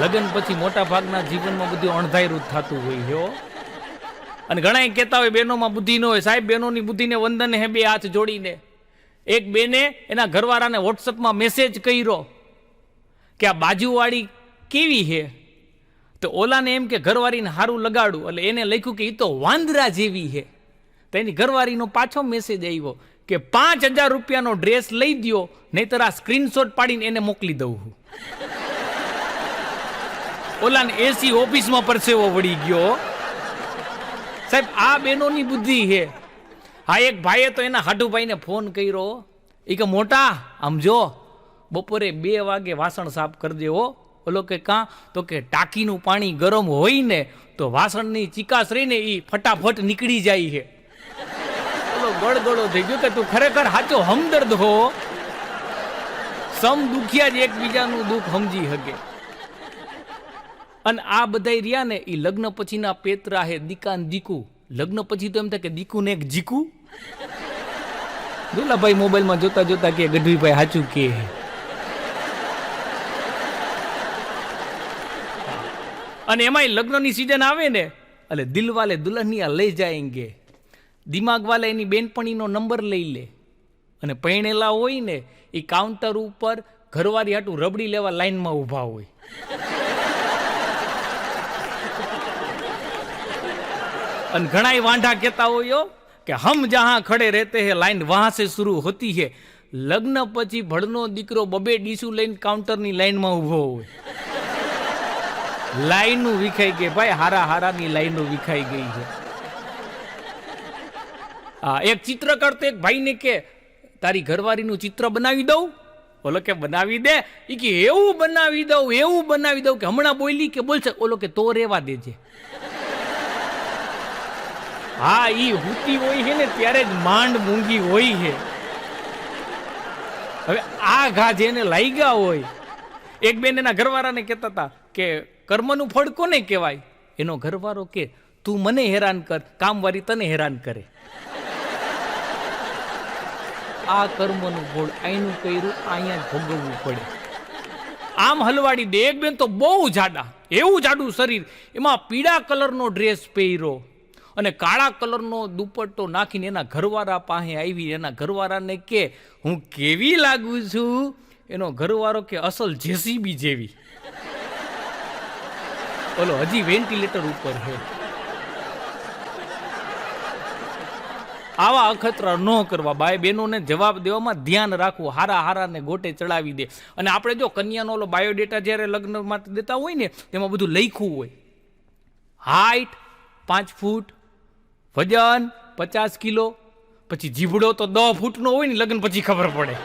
લગ્ન પછી મોટા ભાગના જીવનમાં બધું અણધાર્યું થતું હોય છે. અને ઘણા કહેતા હોય બહેનોમાં બુદ્ધિ ન હોય. સાહેબ, બહેનોની બુદ્ધિને વંદન હે બે હાથ જોડીને. એક બેને એના ઘરવાળાને વોટ્સઅપમાં મેસેજ કર્યો કે આ બાજુવાળી કેવી છે, તો ઓલાને એમ કે ઘરવાળીને હારું લગાડું, એટલે એને લખ્યું કે એ તો વાંદરા જેવી છે. તો એની ઘરવાળીનો પાછો મેસેજ આવ્યો કે 5,000 રૂપિયાનો ડ્રેસ લઈ દો, નહીતર આ સ્ક્રીનશોટ પાડીને એને મોકલી દઉં છું. ઓલાને એસી ઓફિસમાં પરસેવો વળી ગયો. સાહેબ, આ બહેનોની બુદ્ધિ છે. હા, એક ભાઈએ તો એના હાડુભાઈને ફોન કર્યો. એ કે મોટા આમ જો, બપોરે 2 વાગે વાસણ સાફ કરી દેવો. ઓલો કે કાં? તો કે ટાંકીનું પાણી ગરમ હોય ને તો વાસણની ચિકાસ રહીને એ ફટાફટ નીકળી જાય છે. ઓલો ગળગળો થઈ ગયો કે તું ખરેખર સાચો હમદર્દ હો. સમ દુખિયા જ એકબીજાનું દુઃખ સમજી શકે. અને આ બધા રહ્યા ને એ લગ્ન પછીના પેતરા હે, દીકા ને દીકુ. લગ્ન પછી તો એમ થાય કે દીકુ ને એક જીકુ. દુલાભાઈ મોબાઈલમાં જોતા જોતા કે ગઢવીભાઈ સાચું કે. અને એમાંય લગ્નની સિઝન આવે ને એટલે દિલવાલે દુલ્હનિયા લઈ જાયંગે. દિમાગ વાલે એની બેનપણીનો નંબર લઈ લે. અને પૈણેલા હોય ને એ કાઉન્ટર ઉપર ઘરવાળી હાટું રબડી લેવા લાઈનમાં ઊભા હોય. અને ઘણા વાંઢા કહેતા હોય કે હમ જહાં ખડે રહેતે હે લાઈન વહાં સે શરૂ હોતી હે. લગ્ન પછી ભડનો દીકરો 2 ડીશું લઈને કાઉન્ટરની લાઈનમાં ઊભો હોય. લાઈનો વિખાઈ ગઈ ભાઈ, હારાની લાઈનો વિખાઈ ગઈ છે. હા, એક ચિત્રકાર તો એક ભાઈને કે તારી ઘરવાળીનું ચિત્ર બનાવી દઉં. ઓલો કે બનાવી દે. એ કે એવું બનાવી દઉં કે હમણાં બોલી કે બોલશે. ઓલો કે તો રેવા દેજે. હા, ઈ હુતી હોય છે ને ત્યારે જ માંડ મૂંગી હોય છે. હવે આ ઘા જેને લાગ્યા હોય. એક બેન એના ઘરવાળાને કહેતા હતા કે કર્મનું ફળ કોને કહેવાય? એનો ઘરવાળો કે તું મને હેરાન કર, કામવાળી તને હેરાન કરે. આ કર્મનું ફળ આઈનું કર્યું અહીંયા જ ભોગવવું પડે. આમ હલવાડી દે. એક બેન તો બહુ જાડા, એવું જાડું શરીર, એમાં પીળા કલરનો ડ્રેસ પહેર્યો અને કાળા કલરનો દુપટ્ટો નાખીને એના ઘરવાળા પાસે આવી. એના ઘરવાળાને કે હું કેવી લાગુ છું? એનો ઘરવાળો કે અસલ જેસીબી જેવી. બોલો, હજી વેન્ટિલેટર ઉપર છે. આવા અખતરા ન કરવા. બાય બહેનોને જવાબ દેવામાં ધ્યાન રાખવું. હારાને ગોટે ચડાવી દે. અને આપણે જો કન્યાનો ઓલો બાયોડેટા જ્યારે લગ્ન માટે દેતા હોય ને તેમાં બધું લખ્યું હોય. હાઈટ 5 ફૂટ, વજન 50 કિલો, પછી જીભડો તો 10 ફૂટનો હોય ને લગ્ન પછી ખબર પડે.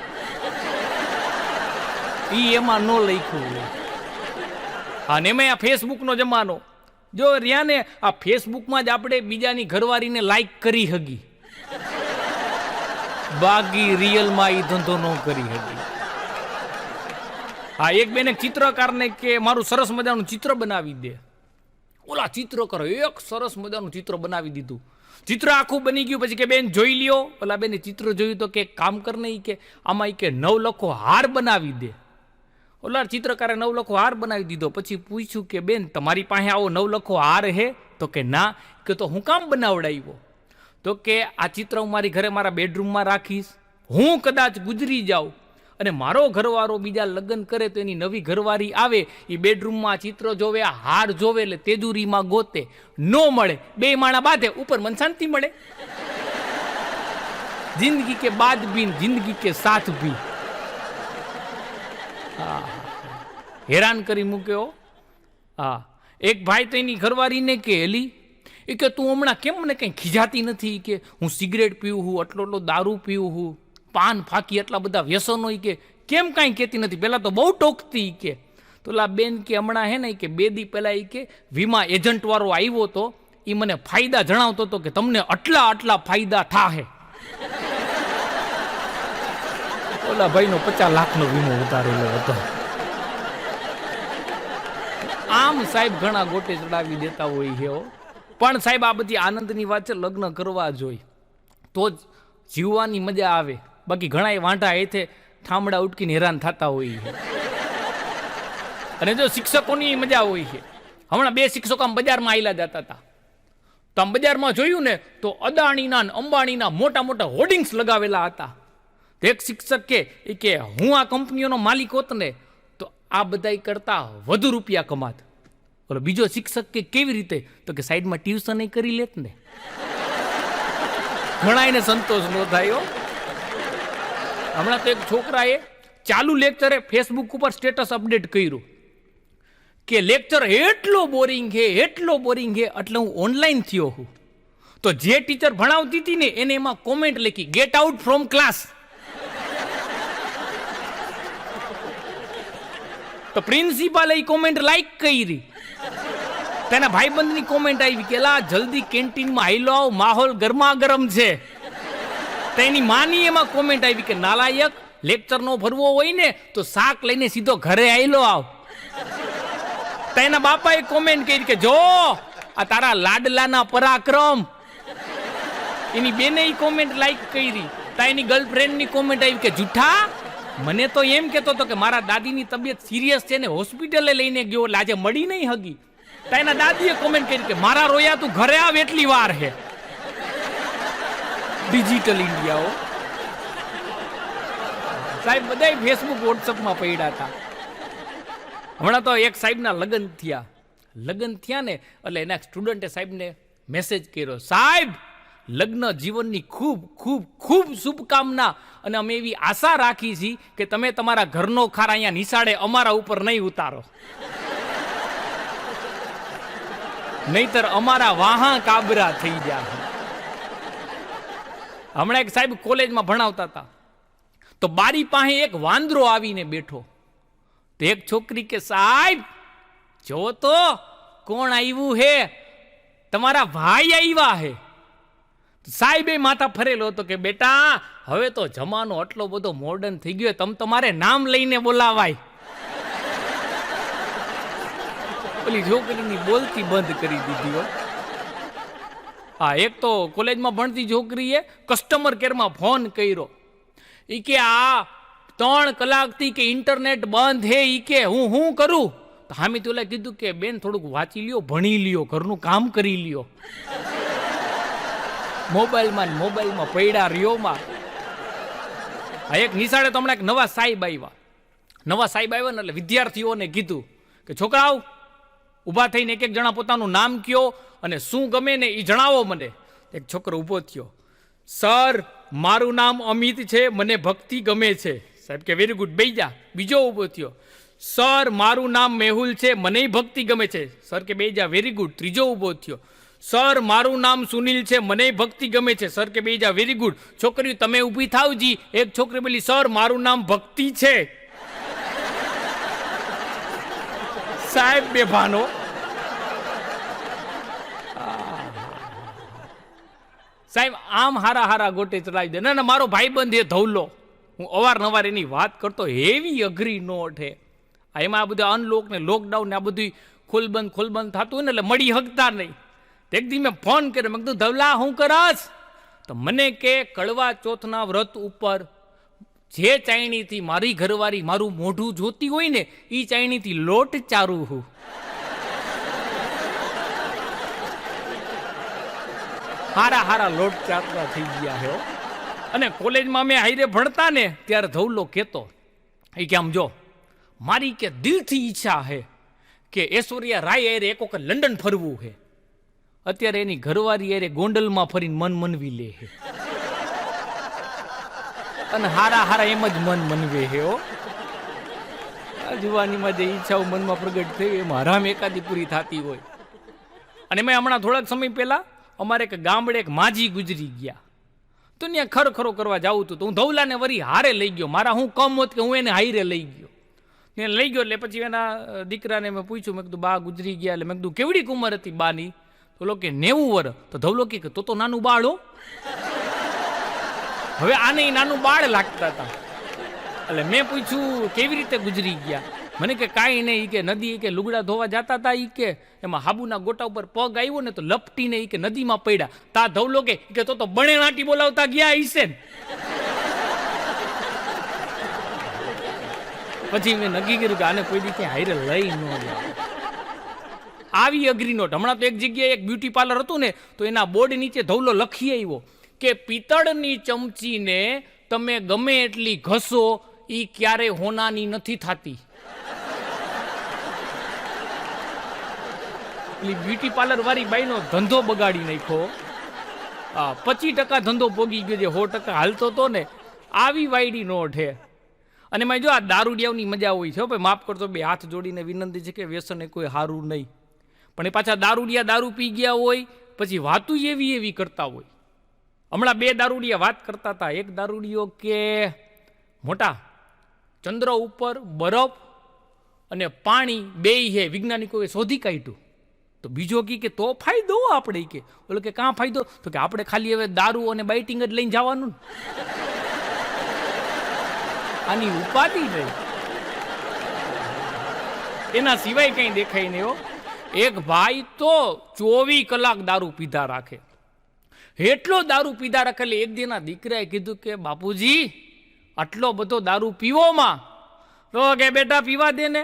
ઈ એમાં ન લખ્યું હોય. અને એમાં આ ફેસબુકનો જમાનો. જો રહ્યા ને આ ફેસબુકમાં જ આપણે બીજાની ઘરવાળીને લાઈક કરી હગી. બાકી રિયલમાં ઈ ધંધો ન કરી હગી. હા, એક બેન એક ચિત્રકારને કે મારું સરસ મજાનું ચિત્ર બનાવી દે. ઓલા ચિત્રકાર એક સરસ મજાનું ચિત્ર બનાવી દીધું. ચિત્ર આખું બની ગયું. પછી કે બેન જોઈ લ્યો. ઓલા બેને ચિત્ર જોયું તો કે કામ કરને કે આમાં કે 9 લખો હાર બનાવી દે. ઓલા ચિત્રકારે 9 લખો હાર બનાવી દીધો. પછી પૂછ્યું કે બેન તમારી પાસે આવો 9 લખો હાર હે? તો કે ના. કે તો હું કામ બનાવડાવ્યો? તો કે આ ચિત્ર હું મારી ઘરે મારા બેડરૂમમાં રાખીશ. હું કદાચ ગુજરી જાઉં અને મારો ઘરવાળો બીજા લગ્ન કરે તો એની નવી ઘરવાળી આવે, એ બેડરૂમમાં ચિત્ર જોવે, આ હાર જોવે, એટલે તેજુરીમાં ગોતે, નો મળે, 2 માણા બાંધે, ઉપર મન શાંતિ મળે. જિંદગી કે બાદ ભી, જિંદગી કે સાથ ભી. હેરાન કરી મૂક્યો. હા, એક ભાઈ તો એની ઘરવાળીને કે એલી એ કે તું હમણાં કેમ મને કંઈ ખીજાતી નથી? કે હું સિગરેટ પીવું હું, આટલો દારૂ પીવું હું, પાન ફાકી એટલા બધા વ્યસનો, કે કેમ કાંઈ કહેતી નથી? પહેલાં તો બહુ ટોકતી. કે તો લા બેન કે હમણાં હે ને કે 2 દી પહેલાં કે વીમા એજન્ટવાળો આવ્યો તો એ મને ફાયદા જણાવતો હતો કે તમને આટલા ફાયદા થાહે. ઓલા ભાઈનો 50 લાખનો વીમો ઉતારેલો હતો. આમ સાહેબ ઘણા ગોટે ચડાવી દેતા હોય છે. પણ સાહેબ આ બધી આનંદની વાત છે. લગ્ન કરવા જોઈએ તો જ જીવવાની મજા આવે. બાકી ઘણા વાંઢા એથે ઠામડા ઉટકીને હેરાન થતા હોય છે. અને જો શિક્ષકોની મજા હોય છે. હમણાં 2 શિક્ષકો આમ બજારમાં આવેલા જતા હતા, તો આમ બજારમાં જોયું ને તો અદાણીના ને અંબાણીના મોટા મોટા હોર્ડિંગ્સ લગાવેલા હતા. તો એક શિક્ષક કે હું આ કંપનીઓનો માલિક હોત ને તો આ બધા કરતા વધુ રૂપિયા કમાત. બોલો બીજો શિક્ષક કે કેવી રીતે? તો કે સાઈડમાં ટ્યુશન કરી લેત ને. ઘણા એને સંતોષ ન થાય. હમણાં તો એક છોકરાએ ચાલુ લેક્ચરે ફેસબુક ઉપર સ્ટેટસ અપડેટ કર્યું કે લેક્ચર એટલો બોરિંગ છે એટલે હું ઓનલાઈન થયો હું. તો જે ટીચર ભણાવતી હતી ને એને એમાં કોમેન્ટ લખી, ગેટ આઉટ ફ્રોમ ક્લાસ. તો પ્રિન્સિપાલે એ કોમેન્ટ લાઈક કરી. તેના ભાઈબંધની કોમેન્ટ આવી કે લા જલ્દી કેન્ટીનમાં આઈલો આવ, માહોલ ગરમા ગરમ છે. તેની માની એમાં કોમેન્ટ આવી કે નાલાયક, લેક્ચર નો ભરવો હોય ને તો શાક લઈને સીધો ઘરે આઈલો આવ. તેના બાપાએ કોમેન્ટ કરી કે જો આ તારા લાડલાના પરાક્રમ. એની બેને કોમેન્ટ લાઈક કરી. એની ગર્લફ્રેન્ડની કોમેન્ટ આવી કે જૂઠા, મને તો એમ કહેતો હતો કે મારા દાદીની તબિયત સિરિયસ છે ને હોસ્પિટલે લઈને ગયો એટલે આજે મળી નહીં હગી. એના દાદીએ કોમેન્ટ કરી કે મારા રોયા તું ઘરે આવ એટલી વાર હે. ડિજિટલ ઇન્ડિયાઓ સાહેબ બધા ફેસબુક વોટ્સઅપમાં પડ્યા હતા. હમણાં તો એક સાહેબના લગ્ન થયા ને એટલે એના સ્ટુડન્ટે સાહેબને મેસેજ કર્યો, સાહેબ લગ્ન જીવનની ખૂબ ખૂબ ખૂબ શુભકામના અને અમે એવી આશા રાખી છીએ કે તમે તમારા ઘરનો ખાર અહીંયા નિશાળે અમારા ઉપર નહીં ઉતારો, નહીતર અમારા વાહા કાબરા થઈ જાય. હમણાં એક સાહેબ કોલેજમાં ભણાવતા હતા તો બારી પાસે એક વાંદરો આવીને બેઠો. તો એક છોકરી કે સાહેબ જો તો કોણ આવ્યું હે? તમારા ભાઈ આવ્યા હે. સાહેબે માથા ફરેલો હતો કે બેટા હવે તો જમાનો આટલો બધો મોડર્ન થઈ ગયો, તમારે નામ લઈને બોલાવાય. પેલી છોકરીની બોલતી બંધ કરી દીધી. હા, એક તો કોલેજમાં ભણતી છોકરીએ કસ્ટમર કેરમાં ફોન કર્યો. ઈ કે આ 3 કલાકથી કે ઇન્ટરનેટ બંધ હે, ઈ કે હું કરું? તો હામી તો કીધું કે બેન થોડુંક વાંચી લ્યો, ભણી લ્યો, ઘરનું કામ કરી લ્યો. મોબાઈલમાં પૈડા રિયોમાં. આ એક નિશાળે તો હમણાં એક નવા સાહેબ આવ્યા ને એટલે વિદ્યાર્થીઓને કીધું કે છોકરાઓ ઊભા થઈને એક જણા પોતાનું નામ કયો અને શું ગમે ને એ જણાવો મને. એક છોકરો ઊભો થયો, સર મારું નામ અમિત છે, મને ભક્તિ ગમે છે. સાહેબ કે વેરી ગુડ, બેસી જા. બીજો ઊભો થયો, સર મારું નામ મેહુલ છે, મને ભક્તિ ગમે છે. સર કે બેસી જા, વેરી ગુડ. ત્રીજો ઊભો થયો, સર મારું નામ સુનિલ છે, મને ભક્તિ ગમે છે. સર કે બેસી જા, વેરી ગુડ. છોકરીઓ તમે ઊભી થાવજી. એક છોકરી બોલી, સર મારું નામ ભક્તિ છે. સાહેબ બેભાનો. સાહેબ આમ હારા ગોટે ચલાવી દે. ના મારો ભાઈબંધ એ ધવલો, હું અવારનવાર એની વાત કરતો, એવી અઘરી નોટ હે. એમાં આ બધા અનલોક ને લોકડાઉન ને આ બધું ખોલબંધ થતું હોય ને એટલે મળી હકતા નહીં. એક દી મેં ફોન કર્યો, મેં કીધું ધવલા હું કરસ? તો મને કે કડવા ચોથના વ્રત ઉપર જે ચાયણીથી મારી ઘરવાળી મારું મોઢું જોતી હોય ને એ ચાયણીથી લોટ ચારું હું. હારા લોટ ચારતા થઈ ગયા હે. અને કોલેજમાં અમે હાઈરે ભણતા ને ત્યારે ધવલો કહેતો એ કે આમ જો મારી કે દિલથી ઈચ્છા હે કે ઐશ્વર્યા રાય અરે એક વખત લંડન ફરવું હે. અત્યારે એની ઘરવાળી અરે ગોંડલમાં ફરીને મન મનવી લે હે. અને હારા એમ જ મન મનવે હે. જુવાનીમાં જે ઈચ્છાઓ મનમાં પ્રગટ થઈ એમાં હરામ એકાદી પૂરી થતી હોય. અને મેં હમણાં થોડાક સમય પહેલા અમારે એક ગામડે એક માજી ગુજરી ગયા તો ત્યાં ખરો કરવા જાવું હતું તો હું ધવલાને વરી હારે લઈ ગયો. મારા હું કમ હોત કે હું એને હારે લઈ ગયો. એને લઈ ગયો એટલે પછી એના દીકરાને મેં પૂછ્યું, મેં કીધું બા ગુજરી ગયા. એટલે મેં કીધું કેવડી ઉંમર હતી બાની? તો લોકો કે 90 વર્ષ. તો ધવલો કે તો નાનું બાળ હો. હવે આને નાનું બાળ લાગતા હતા. એટલે મેં પૂછ્યું કેવી રીતે ગુજરી ગયા? મને કે કાંઈ નહીં, કે નદી કે લુગડા ધોવા જતા હતા, ઈ કે એમાં હાબુના ગોટા ઉપર પગ આવ્યો ને તો લપટીને ઈ કે નદીમાં પડ્યા. તા ધવલો કે તો બણે નાટી બોલાવતા ગયા હશે ને. પછી મેં નક્કી કર્યું કે આને કોઈ દી ક્યાં હારે લઈ ન જાવ. આવી અઘરી નોટ. હમણાં તો એક જગ્યાએ એક બ્યુટી પાર્લર હતું ને, તો એના બોર્ડ નીચે ધવલો લખી આવ્યો કે પિત્તળની ચમચીને તમે ગમે એટલી ઘસો ઈ ક્યારે હોનાની નથી થતી. બ્યુટી પાર્લર વાળી બાઈનો ધંધો બગાડી નાખ્યો. 25% ધંધો પોગી ગયો, જે 100% હાલતો હતો ને. આવી વાયડી નોટ હે. અને મેં જો આ દારૂડિયાઓની મજા હોય છે. ભાઈ માફ કરતો, બે હાથ જોડીને વિનંતી છે કે વ્યસન એ કોઈ સારું નહીં. પણ એ પાછા દારૂડિયા દારૂ પી ગયા હોય, પછી વાતું એવી કરતા હોય. હમણાં 2 દારૂડિયા વાત કરતા હતા. એક દારૂડિયો કે મોટા ચંદ્ર ઉપર બરફ અને પાણી બેય હે, વૈજ્ઞાનિકોએ શોધી કાઢ્યું. તો બીજો કે તો ફાયદો આપણે કે. ઓલો કે કાં ફાયદો? તો કે આપણે ખાલી હવે દારૂ અને બાઇટિંગ જ લઈને જવાનું. આની ઉપાધિ નહીં, એના સિવાય કંઈ દેખાય નહીં. એક ભાઈ તો 24 કલાક દારૂ પીધા રાખે. એટલો દારૂ પીધા રાખે એટલે એક દિનના દીકરાએ કીધું કે બાપુજી આટલો બધો દારૂ પીવોમાં તો કે બેટા પીવા દે ને,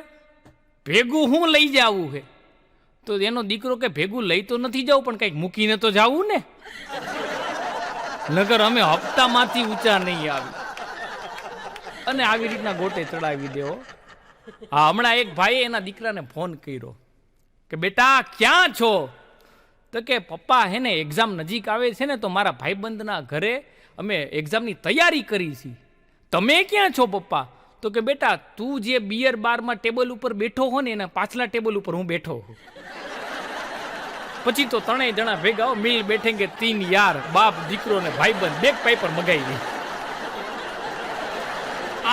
ભેગું હું લઈ જાવું છે. તો એનો દીકરો કે ભેગું લઈ તો નથી જવું, પણ કંઈક મૂકીને તો જાવું ને, નગર અમે હપ્તામાંથી ઊંચા નહીં આવી. અને આવી રીતના ગોટે ચડાવી દેવો. હા, હમણાં એક ભાઈએ એના દીકરાને ફોન કર્યો કે બેટા ક્યાં છો? તો કે પપ્પા હે ને એક્ઝામ નજીક આવે છે ને, તો મારા ભાઈબંધના ઘરે અમે એક્ઝામની તૈયારી કરી છે. તમે ક્યાં છો પપ્પા? તો કે બેટા તું જે બિયર બારમાં ટેબલ ઉપર બેઠો હો ને, એના પાછલા ટેબલ ઉપર હું બેઠો હું. પછી તો 3 જણા ભેગા હો, મિલ બેઠેંગે 3 યાર, બાપ દીકરો ને ભાઈબંધ, બેગ પાઇપર મગાવી દે.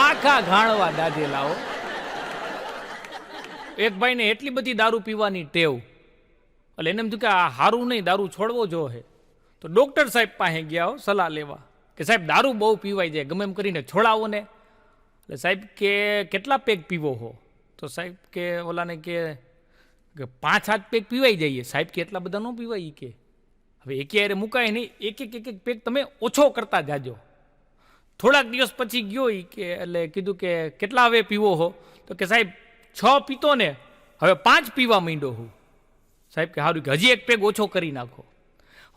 આખા ઘાણવા દાજેલા હો. એક ભાઈને એટલી બધી દારૂ પીવાની ટેવ, એટલે એને એમ થયું કે આ સારું નહીં, દારૂ છોડવો જો હે. તો ડૉક્ટર સાહેબ પાસે ગયા હો સલાહ લેવા કે સાહેબ દારૂ બહુ પીવાઈ જાય, ગમે એમ કરીને છોડાવો ને. એટલે સાહેબ કે કેટલા પેગ પીવો હો? તો સાહેબ કે ઓલાને કે 5-7 પેગ પીવાઈ જઈએ. સાહેબ કે એટલા બધા ન પીવાય કે. હવે એકે હારે મુકાય નહીં, એક પેગ તમે ઓછો કરતા જાજો. થોડાક દિવસ પછી ગયો કે, એટલે કીધું કે કેટલા હવે પીવો હો? તો કે સાહેબ 6 પીતો ને, હવે 5 પીવા માંડ્યો હું. સાહેબ કે સારું, કે હજી 1 પેગ ઓછો કરી નાખો.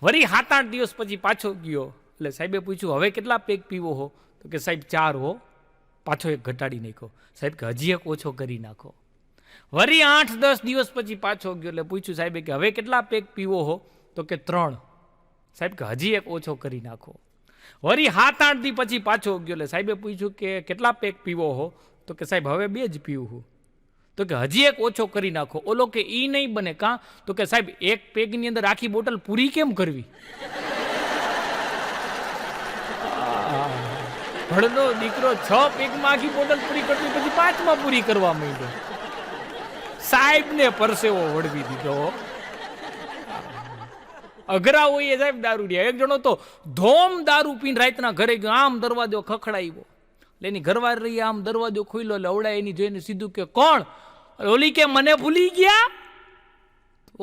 વળી 7-8 દિવસ પછી પાછો ગયો, એટલે સાહેબે પૂછ્યું હવે કેટલા પેગ પીવો હો? તો કે સાહેબ 4 હો. પાછો 1 ઘટાડી નાખ્યો. સાહેબ કે હજી 1 ઓછો કરી નાખો. વળી 8-10 દિવસ પછી પાછો ગયો, એટલે પૂછ્યું સાહેબે કે હવે કેટલા પેગ પીવો હો? તો કે 3. સાહેબ કે હજી 1 ઓછો કરી નાખો. વળી 7-8 દી પછી પાછો ગયો, એટલે સાહેબે પૂછ્યું કે કેટલા પેગ પીવો હો? તો કે સાહેબ હવે 2 જ પીવું હું. તો કે હજી 1 ઓછો કરી નાખો. ઓલો કે ઈ નહીં બને. કાં? તો કે સાહેબ 1 પેગની અંદર આખી બોટલ પૂરી કેમ કરવી? ભણનો દીકરો 6 પેગમાં આખી બોટલ પૂરી કરતી, પછી 5માં પૂરી કરવા માંડ્યો. સાહેબને પરસેવો વળવી દીધો. અઘરા હોય સાહેબ દારૂડિયા. એક જણો તો ધોમ દારૂ પીને રાતના ઘરે ગયો, આમ દરવાજો ખખડાવ્યો. એની ઘરવાળી આમ દરવાજો ખુલ્લો, એટલે અવડા એની જોઈને સીધું કે કોણ? ઓલી કે મને ભૂલી ગયા.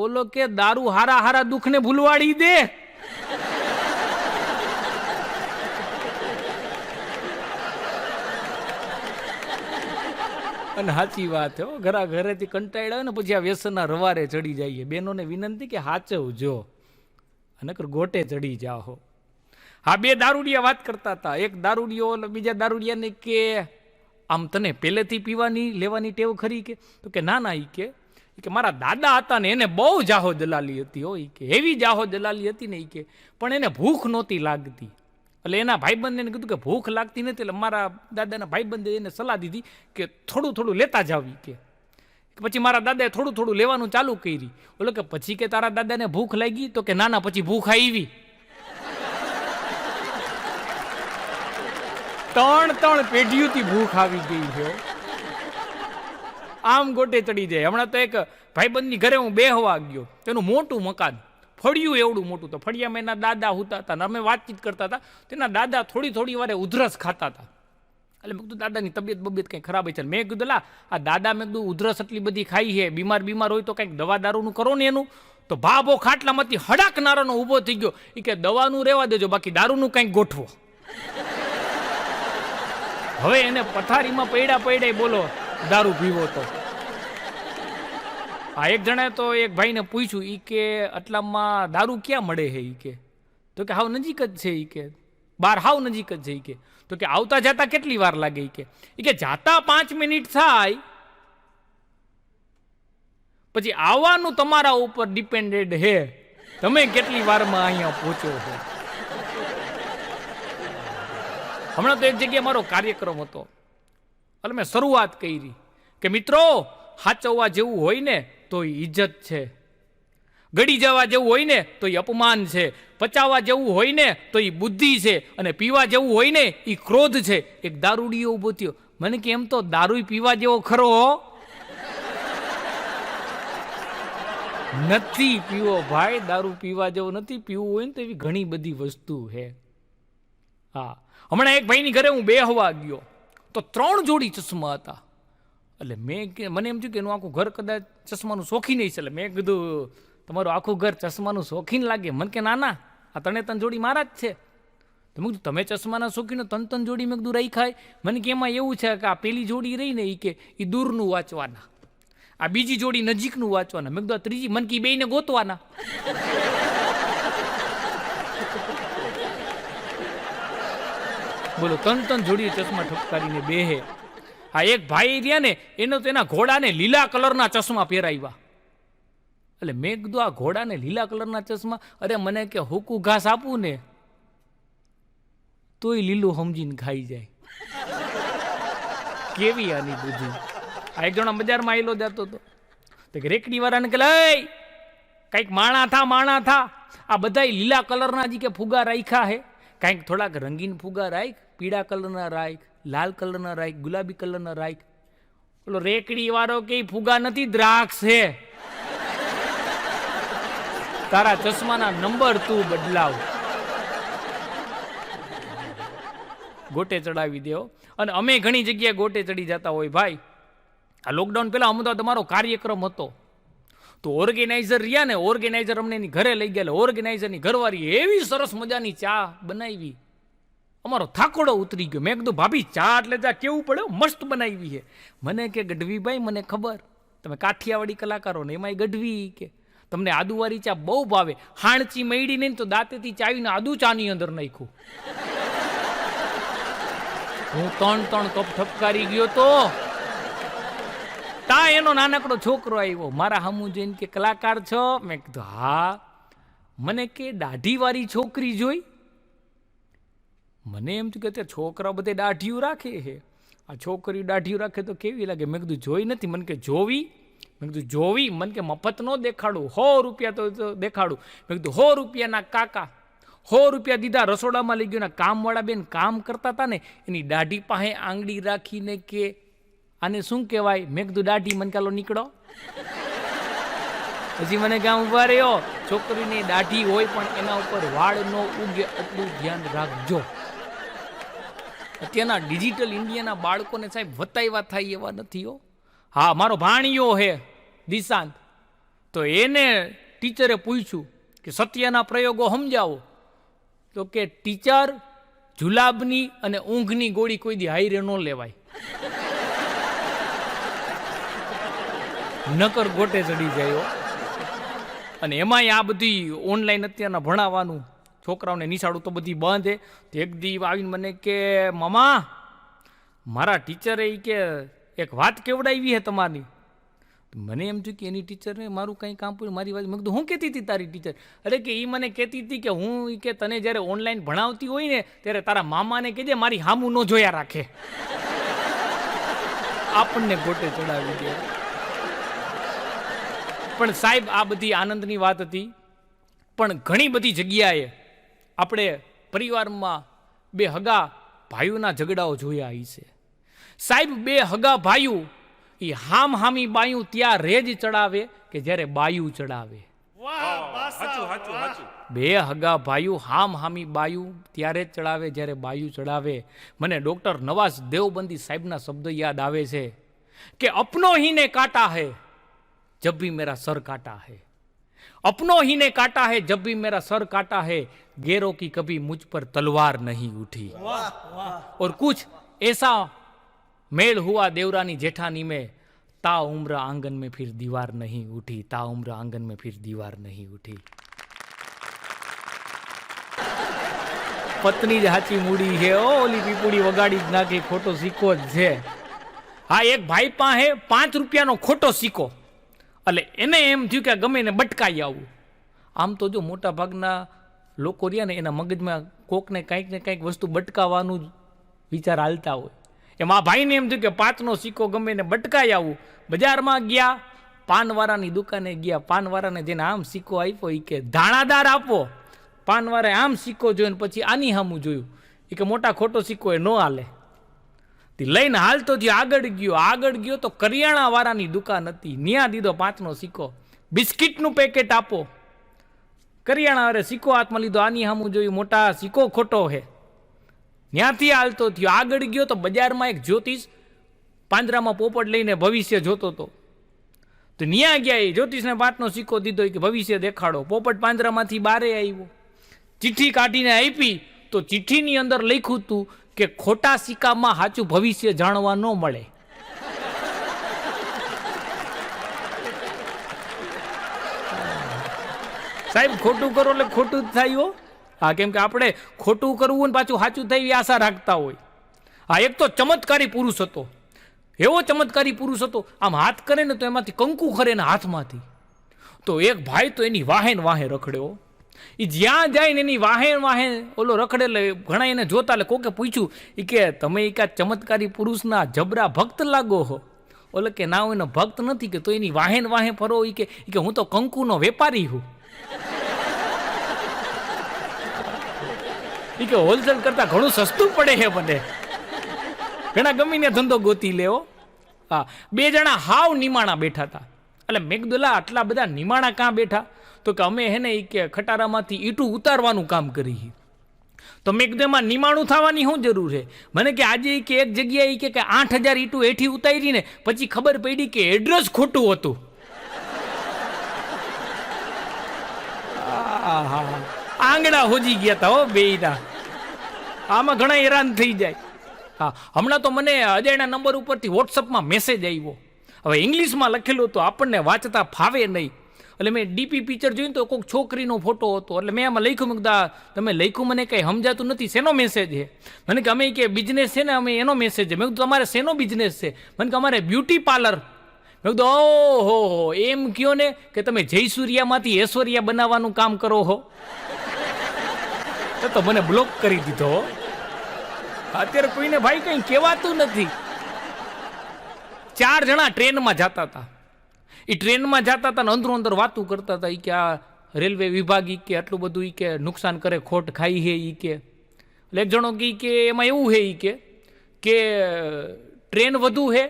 ઓલો કે દારૂ હારા દુઃખને ભૂલવાડી દે. અને સાચી વાત હો, ઘરેથી કંટાળ્યા ને પછી આ વ્યસનના રવારે ચડી જઈએ. બહેનોને વિનંતી કે હાચવજો, નકર ગોટે ચડી જાઓ. હા, 2 દારૂડિયા વાત કરતા હતા. એક દારૂડિયો બીજા દારૂડિયાને કે આમ તને પહેલેથી પીવાની લેવાની ટેવ ખરી કે? તો કે ના ઈ કે મારા દાદા હતા ને, એને બહુ જાહો દલાલી હતી હો. ઈ કે એવી જાહો દલાલી હતી ને, ઈ કે પણ એને ભૂખ નહોતી લાગતી. એટલે એના ભાઈબંધે એને કીધું કે ભૂખ લાગતી નથી, એટલે મારા દાદાના ભાઈબંધે એને સલાહ દીધી કે થોડું લેતા જાવ. કે પછી મારા દાદાએ થોડું લેવાનું ચાલુ કરી. ઓલો કે પછી કે તારા દાદાને ભૂખ લાગી? તો કે ના, પછી ભૂખ આવી. 3 પેઢીઓથી ભૂખ આવી ગઈ છે. આમ ગોટે ચડી જાય. હમણાં તો એક ભાઈબંધની ઘરે હું બેહવા ગયો. તેનું મોટું મકાન, ફળિયું એવડું મોટું. તો ફળિયામાં એના દાદા હુતા હતા, અમે વાતચીત કરતા હતા. તેના દાદા થોડી વારે ઉધરસ ખાતા હતા. એટલે મેં કીધું દાદાની તબિયત કંઈ ખરાબ છે. મેં કીધું આ દાદા મેં કીધું ઉધરસ એટલી બધી ખાઈ છે, બીમાર હોય તો કંઈક દવા દારૂનું કરો ને એનું. તો ભાભો ખાટલામાંથી હડાકનારાનો ઊભો થઈ ગયો. એ કે દવાનું રહેવા દેજો, બાકી દારૂનું કંઈક ગોઠવો. હવે એને પથારીમાં પડ્યા બોલો દારૂ પીવો તો. આ એક જણે તો એક ભાઈને પૂછ્યું, ઈ કે આટલામાં દારૂ ક્યાં મળે છે? ઈ કે તો કે હાવ નજીક જ છે. ઈ કે બાર હાવ નજીક જ છે. ઈ કે તો કે આવતા જતા કેટલી વાર લાગે? ઈ કે જાતા 5 મિનિટ થાય, પછી આવવાનું તમારા ઉપર ડિપેન્ડેડ હે, તમે કેટલી વારમાં અહીંયા પહોંચો છો. હમણાં તો એક જગ્યાએ મારો કાર્યક્રમ હતો, એટલે મેં શરૂઆત કરી કે મિત્રો, હાચવવા જેવું હોય ને તો ઇજ્જત છે, ગળી જવા જેવું હોય ને તો એ અપમાન છે, પચાવવા જેવું હોય ને તો એ બુદ્ધિ છે, અને પીવા જેવું હોય ને એ ક્રોધ છે. એક દારૂડીયો ઊભો થયો, મને કે એમ તો દારૂ પીવા જેવો ખરો નથી. પીવો ભાઈ, દારૂ પીવા જેવો નથી. પીવું હોય ને તો એવી ઘણી બધી વસ્તુ છે. હા, હમણાં એક ભાઈની ઘરે હું બેહવા ગયો તો 3 જોડી ચશ્મા હતા. એટલે મને એમ થયું કે એનું આખું ઘર કદાચ ચશ્માનું શોખીન નહીં છે. એટલે મેં કીધું, તમારું આખું ઘર ચશ્માનું શોખીન લાગે? મને કે ના ના, આ 3 જોડી મારા જ છે. તો મેં કીધું તમે ચશ્માના શોખીન 3 જોડી મેં કીધું રહી ખાય? મને કે એમાં એવું છે કે આ પેલી જોડી રહી ને એ દૂરનું વાંચવાના, આ બીજી જોડી નજીકનું વાંચવાના. મેં કીધું આ ત્રીજી મન કી બેયને ગોતવાના. બોલો, 3 જોડી ચશ્મા ઠપકારીને બેહે. આ એક ભાઈ રહ્યા ને, એનો તો એના ઘોડાને લીલા કલરના ચશ્મા પહેરાવ્યા. એટલે મેં કીધું આ ઘોડાને લીલા કલરના ચશ્મા? અરે મને કે હુકુ ઘાસ આપું ને તોય લીલું સમજીને ખાઈ જાય. કેવી આની બુદ્ધિ. આ એક જણા બજારમાં આવેલો જતો હતો, તો રેકડી વાળાને કે લઈ કંઈક માણા થા, આ બધા લીલા કલરના જે કે ફુગા રાખ્યા હે, કંઈક થોડાક રંગીન ફુગા રાખ, પીળા કલરના રાખ, લાલ કલરના રાખ, ગુલાબી કલરના રાખ. ઓલો રેકડી વાળો કે ફુગા નથી, દ્રાક્ષ છે. તારા ચશ્માના નંબર તું બદલાવ. ગોટે ચડાવી દેવો. અને અમે ઘણી જગ્યાએ ગોટે ચડી જતા હોય ભાઈ. આ લોકડાઉન પહેલા અમદાવાદ તમારો કાર્યક્રમ હતો, તો ઓર્ગેનાઇઝર રહ્યા ને, ઓર્ગેનાઇઝર અમને એની ઘરે લઈ ગયા. ઓર્ગેનાઇઝરની ઘરવાળી એવી સરસ મજાની ચા બનાવી, અમારો થાકોડો ઉતરી ગયો. મેં કીધું ભાભી ચા એટલે ચા કેવું પડે, મસ્ત બનાવી છે. મને કે ગઢવી ભાઈ, મને ખબર તમે કાઠિયાવાડી કલાકારો ને, એમાંય ગઢવી કે તમને આદુવાળી ચા બહુ ભાવે. હાણચી મળી નહીં તો દાંતેથી ચાવીને આદુ ચાની અંદર નાખ્યું. હું 3 કપ ઠપકારી ગયો તો તા એનો નાનકડો છોકરો આવ્યો મારા સામું જોઈને કે કલાકાર છો? મેં કીધું હા. મને કે દાઢીવાળી છોકરી જોઈ? મને એમ થયું કે છોકરા બધે દાઢીયું રાખે છે, આ છોકરી દાઢીયું રાખે તો કેવી લાગે? મેં કીધું જોઈ નથી. મને કે જોવી? મેં કીધું જોવી? મને કે મફત નો દેખાડું, 100 રૂપિયા તો દેખાડું. મેં કીધું 100 રૂપિયાના કાકા, 100 રૂપિયા દીધા. રસોડામાં લઈ ગયો. કામવાળા બેન કામ કરતા હતા ને, એની દાઢી પાસે આંગળી રાખીને કે આને શું કહેવાય? મેં કીધું દાઢી. મને કાલો નીકળો. પછી મને ક્યાં ઉભા રહ્યો. છોકરીની દાઢી હોય પણ એના ઉપર વાળ ન ઉગે એટલું ધ્યાન રાખજો. અત્યારના ડિજિટલ ઇન્ડિયાના બાળકોને સાહેબ વતાવ્યા થાય એવા નથી હો. હા, મારો ભાણિયો હે દિશાંત, તો એને ટીચરે પૂછ્યું કે સત્યના પ્રયોગો સમજાવો. તો કે ટીચર, જુલાબની અને ઊંઘની ગોળી કોઈ દી હાઈરે ન લેવાય, નકર ગોટે ચડી જાય. અને એમાંય આ બધી ઓનલાઈન અત્યારના ભણાવવાનું, છોકરાઓને નિશાળું તો બધી બંધ હે. તો એક દી આવીને મને કે મામા, મારા ટીચરે કે એક વાત કેવડાવી હે તમારી. મને એમ થયું કે એની ટીચરને મારું કંઈ કામ પૂરું, મારી વાત. મેં કીધું હું કહેતી હતી તારી ટીચર? અરે કે એ મને કહેતી હતી કે હું કે તને જ્યારે ઓનલાઈન ભણાવતી હોય ને ત્યારે તારા મામાને કહેજે મારી હામું ન જોયા રાખે. આપણને ગોટે ચડાવી દે. પણ સાહેબ આ બધી આનંદની વાત હતી. પણ ઘણી બધી જગ્યાએ આપણે પરિવારમાં 2 હગા ભાઈઓના ઝઘડાઓ જોયા છે સાહેબ. 2 હગા ભાઈઓ એ હામી બાયું ત્યારે જ ચડાવે કે જ્યારે બાયું ચડાવે. 2 હગા ભાઈઓ હામી બાયું ત્યારે જ ચડાવે જ્યારે બાયું ચડાવે. મને ડોક્ટર નવાઝ દેવબંદી સાહેબના શબ્દ યાદ આવે છે કે અપનો ही ने काटा है जब भी मेरा सर काटा है, अपनों ही ने काटा है जब भी मेरा सर काटा है, गैरों की कभी मुझ पर तलवार नहीं उठी. और कुछ ऐसा मेल हुआ देवरानी जेठानी में, ता उम्र आंगन में फिर दीवार नहीं उठी, ता उम्र आंगन में फिर दीवार नहीं उठी. પત્ની જ હાચી મૂડી છે, ઓલી પીપુડી વગાડી જ નાખી, ખોટો સિક્કો જ છે. હા, એક ભાઈ પાસે 5 રૂપિયાનો ખોટો સિક્કો, એટલે એને એમ થયું કે ગમે એને બટકાઈ આવું. આમ તો જો મોટા ભાગના લોકો રહ્યા ને એના મગજમાં કોકને કંઈક ને કંઈક વસ્તુ બટકાવવાનું જ વિચાર હાલતા હોય. એમ આ ભાઈને એમ થયું કે 5નો સિક્કો ગમે એને બટકાઈ આવું. બજારમાં ગયા, પાનવાળાની દુકાને ગયા, પાનવાળાને જેને આમ સિક્કો આપ્યો એ કે ધાણાદાર આપો. પાનવાળાએ આમ સિક્કો જોયો પછી આની સામું જોયું, એ કે મોટા ખોટો સિક્કો એ ન હાલે. લઈને હાલતો જે આગળ ગયો તો કરિયાણા વાળાની દુકાન હતી, ન્યા દીધો 5નો સિક્કો. બિસ્કિટનું પેકેટ આપો. કરિયાણા વાળે સિક્કો હાથમાં લીધો, આની સામું જોયું, મોટા સિક્કો ખોટો હે. ત્યાંથી હાલતો થયો, આગળ ગયો તો બજારમાં એક જ્યોતિષ પાંજરામાં પોપટ લઈને ભવિષ્ય જોતો હતો. તો ન્યા ગયા, એ જ્યોતિષને 5નો સિક્કો દીધો કે ભવિષ્ય દેખાડો. પોપટ પાંજરામાંથી બારે આવ્યો, ચિઠ્ઠી કાઢીને આપી તો ચિઠ્ઠીની અંદર લખ્યું હતું કે ખોટા સિક્કામાં સાચું ભવિષ્ય જાણવા ન મળે. સાહેબ, ખોટું કરો એટલે ખોટું જ થાય હો. હા, કેમ કે આપણે ખોટું કરવું ને પાછું સાચું થાય એવી આશા રાખતા હોય. હા, એક તો ચમત્કારી પુરુષ હતો, એવો ચમત્કારી પુરુષ હતો, આમ હાથ કરે ને તો એમાંથી કંકુ ખરે ને હાથમાંથી. તો એક ભાઈ તો એની વાહે ને વાહે રખડ્યો. એ જ્યાં જાય ને એની વાહે વાહે ઓલો રખડે. એટલે ઘણા એને જોતા, એટલે કોકે પૂછ્યું, એ કે તમે એકા ચમત્કારી પુરુષના જબરા ભક્ત લાગો હો. ઓલે કે ના, હું એનો ભક્ત નથી. કે તો એની વાહે વાહે ફરો. એ કે હું તો કંકુનો વેપારી હું. એ કે હોલસેલ કરતા ઘણું સસ્તું પડે છે મને, ઘણા ગમીને ધંધો ગોતી લેવો. હા, 2 જણા હાવ નિમાણા બેઠા હતા. એટલે મેઘદુલા આટલા બધા નિમાણા કાં બેઠા? તો કે અમે હે ને એ કે ખટારામાંથી ઈંટું ઉતારવાનું કામ કરીએ. તો મેઘદેમાં નિમાણું થવાની શું જરૂર છે? મને કે આજે કે એક જગ્યાએ કે 8000 ઈંટું હેઠી ઉતારી ને પછી ખબર પડી કે એડ્રેસ ખોટું હતું. આંગણા હોજી ગયા હતા હો બેયના. આમાં ઘણા હેરાન થઈ જાય. હા, હમણાં તો મને અજયના નંબર ઉપરથી વોટ્સઅપમાં મેસેજ આવ્યો. હવે ઇંગ્લિશમાં લખેલું હતું, આપણને વાંચતા ફાવે નહીં. એટલે મેં ડીપી પિક્ચર જોઈને તો કોઈક છોકરીનો ફોટો હતો. એટલે મેં એમાં લખ્યું, મેં તમે લખ્યું મને કંઈ સમજાતું નથી, શેનો મેસેજ છે? મને કે અમે કે બિઝનેસ છે ને, અમે એનો મેસેજ છે. મેં કીધું તમારે શેનો બિઝનેસ છે? મને કે અમારે બ્યુટી પાર્લર. મેં કીધું ઓહો, એમ કયો ને કે તમે જયસૂર્યામાંથી ઐશ્વર્યા બનાવવાનું કામ કરો હો. તો મને બ્લોક કરી દીધો. અત્યારે કોઈને ભાઈ કંઈ કહેવાતું નથી. 4 જણા ટ્રેનમાં જતા હતા. એ ટ્રેનમાં જતા હતા ને અંદરો અંદર વાતું કરતા હતા. કે આ રેલવે વિભાગ કે આટલું બધું કે નુકસાન કરે, ખોટ ખાઈ હે. કે એટલે એક જણો કે એમાં એવું હે કે ટ્રેન વધુ હે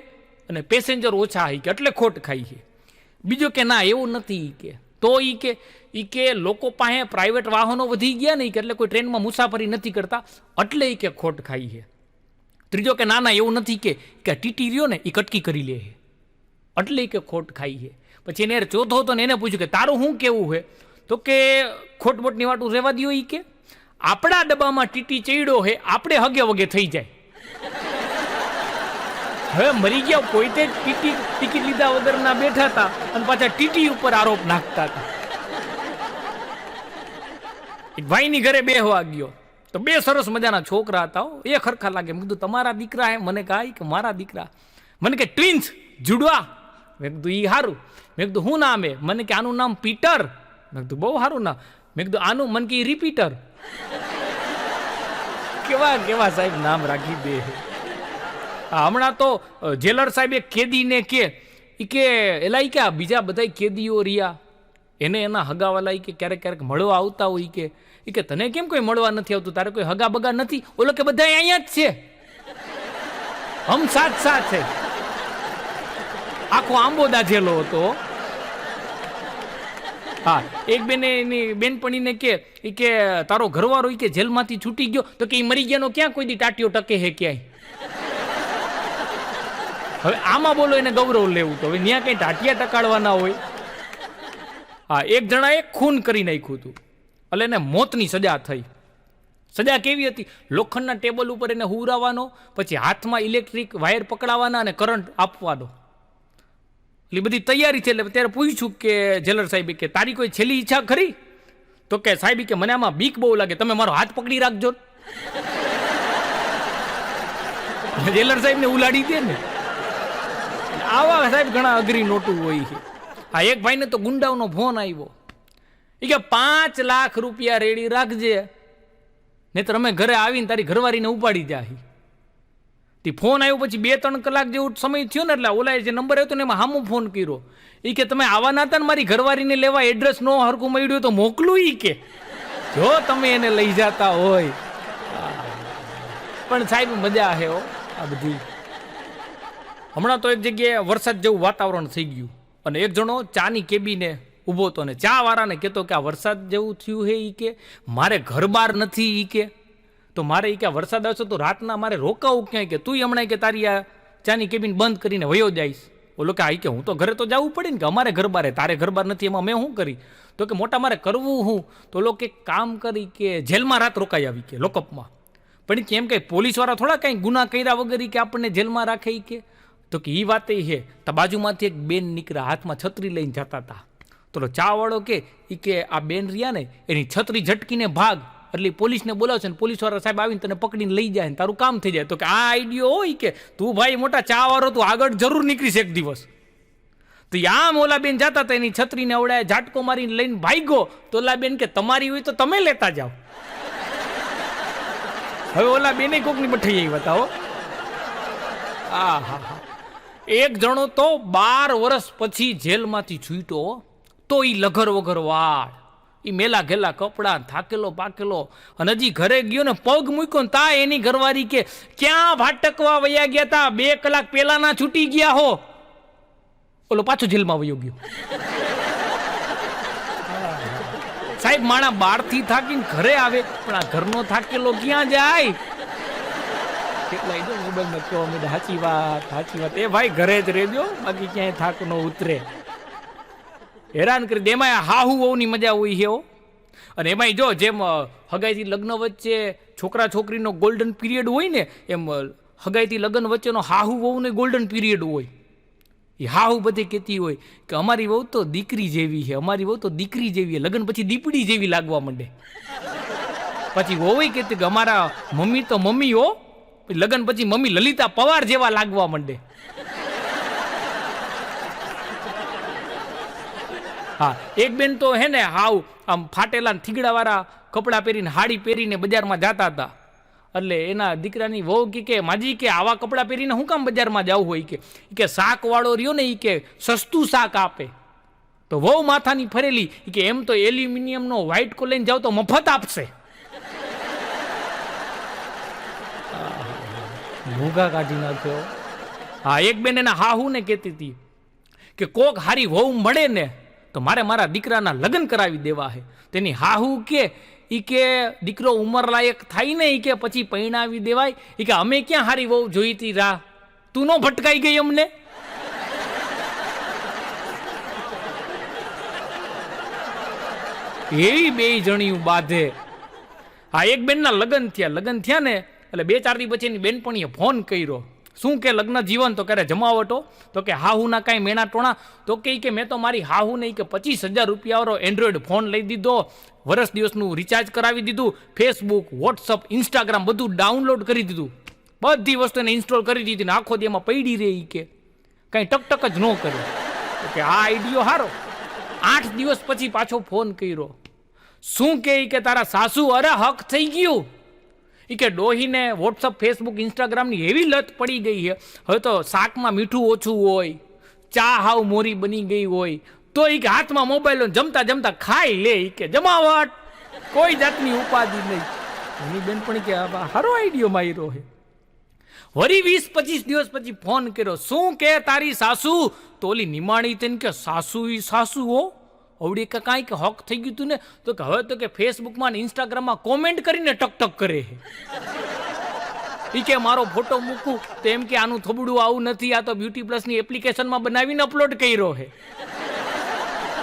અને પેસેન્જર ઓછા હે કે એટલે ખોટ ખાઈ છે. બીજો કે ના, એવું નથી. કે તો કે લોકો પાસે પ્રાઇવેટ વાહનો વધી ગયા ને, કે એટલે કોઈ ટ્રેનમાં મુસાફરી નથી કરતા એટલે કે ખોટ ખાઈ છે. ત્રીજો કે ના, એવું નથી. કે ટીટી રહ્યો ને એ કટકી કરી લે છે એટલે કે ખોટ ખાઈ છે. પછી એને ચોથો હતો ને એને પૂછ્યું કે તારું શું કેવું છે? તો કે ખોટબોટની વાતું રહેવા દો. એ કે આપણા ડબ્બામાં ટીટી ચડ્યો છે, આપણે હગે વગે થઈ જાય. હવે મરી ગયા કોઈ તે ટિકિટ લીધા વગરના બેઠા હતા અને પાછા ટીટી ઉપર આરોપ નાખતા હતા. એક ભાઈની ઘરે બેહવા ગયો તો 2 સરસ મજાના છોકરા હતા. એ ખરખા લાગે. મેં કીધું તમારા દીકરા હે? મને કહે કે મારા દીકરા. મને કે ટ્વિન્સ, જુડવા. મેં કીધું ઈ સારું. મેં કીધું શું નામ હે? મને કે આનું નામ પીટર. મેં કીધું બહુ સારું નામ. મેં કીધું આનું? મને કે રિપીટર. કેવા સાહેબ નામ રાખી દે. હમણાં તો જેલર સાહેબ એક કેદીને કે એલા કે આ બીજા બધા કેદીઓ રહ્યા એને એના હગાવાલા કે ક્યારેક મળવા આવતા હોય. કે તને કેમ કોઈ મળવા નથી આવતું? તારે કોઈ હગા બગા નથી? ઓલો કે બધા અહીંયા જ છે, હમ સાથ છે. આખો આંબો દાઝેલો હતો. હા, એક બેને એની બેનપણીને કે તારો ઘરવાળો કે જેલમાંથી છૂટી ગયો. તો કે મરી ગયાનો ક્યાં કોઈ દી ટાટીઓ ટકે હે ક્યાંય? હવે આમાં બોલો એને ગૌરવ લેવું તો હવે ત્યાં કંઈ ટાટિયા ટકાડવાના હોય. હા, એક જણાએ ખૂન કરી નાખ્યું હતું એટલે એને મોતની સજા થઈ. સજા કેવી હતી? લોખંડના ટેબલ ઉપર એને હુરાવાનો, પછી હાથમાં ઇલેક્ટ્રિક વાયર પકડાવાના અને કરંટ આપવાનો. એટલે બધી તૈયારી છે. એટલે ત્યારે પૂછ્યું કે જેલર સાહેબ કે તારી કોઈ છેલ્લી ઈચ્છા ખરી? તો કે સાહેબ કે મને આમાં બીક બહુ લાગે, તમે મારો હાથ પકડી રાખજો. જેલર સાહેબને ઉલાડી દે ને. આવા સાહેબ ઘણા અઘરી નોટું હોય છે. આ એક ભાઈને તો ગુંડાઓનો ફોન આવ્યો. એ કે 5 લાખ રૂપિયા રેડી રાખજે, નહીતર અમે ઘરે આવીને તારી ઘરવાળીને ઉપાડી જાય. તે ફોન આવ્યો પછી 2-3 કલાક જેવું સમય થયો ને, એટલે ઓલા જે નંબર આવ્યો ને એમાં હામું ફોન કર્યો. એ કે તમે આવવાના હતા ને મારી ઘરવાળીને લેવા, એડ્રેસ નો હરખું મળ્યું તો મોકલું. એ કે જો તમે એને લઈ જતા હોય. પણ સાહેબ મજા છે આ બધી. હમણાં તો એક જગ્યાએ વરસાદ જેવું વાતાવરણ થઈ ગયું અને એક જણો ચાની કેબીને ઊભો હતો ને ચા વાળાને કહેતો કે આ વરસાદ જેવું થયું હે. એ કે મારે ઘર બાર નથી. એ કે તો મારે એ કે વરસાદ આવશે તો રાતના મારે રોકાવું ક્યાંય? કે તું હમણાં કે તારી આ ચાની કેબીન બંધ કરીને વયો જઈશ. ઓલો કે કે હું તો ઘરે તો જવું પડે ને, કે અમારે ઘર બાર, તારે ઘર બાર નથી, એમાં મેં શું કરી? તો કે મોટા મારે કરવું હું? તો લોકો એક કામ કરી કે જેલમાં રાત રોકાઈ આવી કે લોકઅપમાં. પણ કેમ કે પોલીસવાળા થોડા કંઈ ગુના કર્યા વગર કે આપણને જેલમાં રાખે. કે તો કે એ વાત એ છે. તો બાજુમાંથી એક બેન નીકળ્યા, હાથમાં છત્રી લઈને જતા હતા. તો ચા વાળો કે આ બેન રહ્યા ને એની છત્રી ઝટકીને ભાગ, એટલે પોલીસને બોલાવશે ને પોલીસવાળા સાહેબ આવીને તને પકડીને લઈ જાય ને તારું કામ થઈ જાય. તો કે આ આઈડિયો હોય કે તું ભાઈ મોટા ચા વાળો, તું આગળ જરૂર નીકળીશ એક દિવસ. તો આમ ઓલા બેન જતા હતા, એની છત્રીને અવડાય ઝાટકો મારીને લઈને ભાગ્યો. તો ઓલા બેન કે તમારી હોય તો તમે લેતા જાઓ. હવે ઓલા બેને કોકની બઠાઈ બતાવો. હા હા હા. એક જણો તો 12 વર્ષ પછી જેલમાંથી છૂટ્યો, તો ઈ લઘર વગર વાળ, ઈ મેલા ઘેલા કપડા, થાકેલો પાકેલો, અને હજી ઘરે ગયો ને પગ મૂક્યો ને તા એની ઘરવાળી કે ક્યાં ભાટકવા વયા ગયા તા, 2 કલાક પેલાના છૂટી ગયા હો. ઓલો પાછો જેલમાં વયો ગયો. સાહેબ માણા બહારથી થાકીને ઘરે આવે, પણ આ ઘરનો થાકેલો ક્યાં જાય? કેટલાય જો મોબાઈલમાં કહો અમે સાચી વાત. એ ભાઈ ઘરે જ રહેજો, બાકી ક્યાંય થાક ન ઉતરે. હેરાન કરી દે. એમાં હાહુ વહુની મજા હોય છે. અને એમાંય જો જેમ હગાઈથી લગ્ન વચ્ચે છોકરા છોકરીનો ગોલ્ડન પીરિયડ હોય ને, એમ હગાઈથી લગ્ન વચ્ચેનો હાહુ વહુને ગોલ્ડન પીરિયડ હોય. એ હાહુ બધી કહેતી હોય કે અમારી વહુ તો દીકરી જેવી છે, અમારી વહુ તો દીકરી જેવી છે. લગ્ન પછી દીપડી જેવી લાગવા માંડે. પછી વહુ કહેતી કે અમારા મમ્મી તો મમ્મી હો, લગ્ન પછી મમ્મી લલિતા પવાર જેવા લાગવા માંડે. હા, એક બેન તો હે ને હાવ આમ ફાટેલા થીગડા વાળા કપડા પહેરીને હાડી પહેરીને બજારમાં જતા હતા. એટલે એના દીકરાની વહુ કે માજી કે આવા કપડા પહેરીને હું કામ બજારમાં જવું હોય? કે શાક વાળો રહ્યો ને, કે સસ્તું શાક આપે. તો વહુ માથાની ફરેલી કે એમ તો એલ્યુમિનિયમનો વ્હાઇટ કો લઈને જાવ તો મફત આપશે. ભૂગા કાઢી નાખ્યો. હા, એક બેન એના હાહુ ને કહેતી હતી કે કોક હારી વહુ મળે ને તો મારે મારા દીકરાના લગ્ન કરાવી દેવા છે. તેની હાહુ કે દીકરો ઉંમર લાયક થાય ને, કે પછી પૈણાવી દેવાય. કે અમે ક્યાં હારી વહુ જોઈ હતી રા, તું નો ભટકાઈ ગઈ અમને? એવી 2 જણિયું બાંધે. હા, એક બેનના લગ્ન થયા ને, એટલે 2-4 દી પછી એની બેનપણીએ ફોન કર્યો. શું કે લગ્ન જીવન તો કરે જમાવટો? તો કે હાહુના કાંઈ મેણા ટોણા? તો કે મેં તો મારી હાહુને કે 25,000 રૂપિયાવાળો એન્ડ્રોઈડ ફોન લઈ દીધો, વર્ષ દિવસનું રિચાર્જ કરાવી દીધું, ફેસબુક, વોટ્સઅપ, ઇન્સ્ટાગ્રામ બધું ડાઉનલોડ કરી દીધું, બધી વસ્તુ એને ઇન્સ્ટોલ કરી દીધી ને આખો દી એમાં પડી રહી. કે કાંઈ ટકટક જ ન કરે. કે આ આઈડિયો હારો. 8 દિવસ પછી પાછો ફોન કર્યો. શું કે તારા સાસુ અરે હક થઈ ગયું. કે ડોહીને વોટ્સઅપ, ફેસબુક, ઇન્સ્ટાગ્રામની એવી લત પડી ગઈ છે, હવે તો શાકમાં મીઠું ઓછું હોય, ચા હાવ મોરી બની ગઈ હોય, તો કે હાથમાં મોબાઈલ જમતા જમતા ખાઈ લે. કે જમાવટ, કોઈ જાતની ઉપાધિ નહીં. એની બેનપણી કે હારો આઈડિયો માર્યો છે. વળી 20-25 દિવસ પછી ફોન કર્યો. શું કે તારી સાસુ? તો ઓલી નિમાણી તેને કે સાસુ હો અવડી કે કાંઈ કે હક થઈ ગયું તું ને? તો કે હવે તો કે ફેસબુકમાં ને ઇન્સ્ટાગ્રામમાં કોમેન્ટ કરીને ટકટક કરે છે. કે મારો ફોટો મૂકું તો એમ કે આનું થોબડું આવું નથી, આ તો બ્યુટી પ્લસની એપ્લિકેશનમાં બનાવીને અપલોડ કર્યો છે,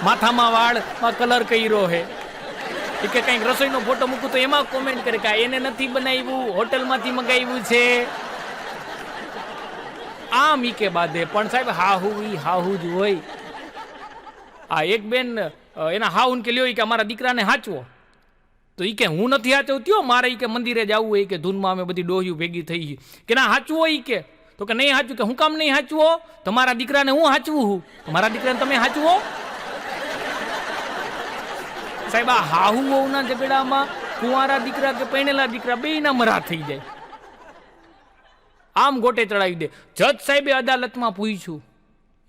માથામાં વાળમાં કલર કર્યો છે. એ કે કંઈક રસોઈનો ફોટો મૂકું તો એમાં કોમેન્ટ કરે કે એને નથી બનાવ્યું, હોટલમાંથી મંગાવ્યું છે. આમ ઈ કે બાંધે. પણ સાહેબ હાહુ ઈ હાહુ જ હોય. આ એક બેન એના હાહુન કે લ્યો કે અમારા દીકરાને હાચવો. તો ઈ કે હું નથી હાચવતી, મારે ઈ કે મંદિરે જવું હોય કે ધૂનમાં અમે બધી ડોહ્યું ભેગી થઈ કે ના હાચવો. ઈ કે તો કે નહીં હાચવું. કે હું કામ નહીં હાચવો? તમારા દીકરાને હું હાચવું હું? તમારા દીકરાને તમે હાચવો? સાહેબ આ હાહુ વહુના ઝઘડામાં કુંવારા દીકરા કે પૈણેલા દીકરા બેયના મરા થઈ જાય. આમ ગોટે ચડાવી દે. જજ સાહેબે અદાલતમાં પૂછ્યું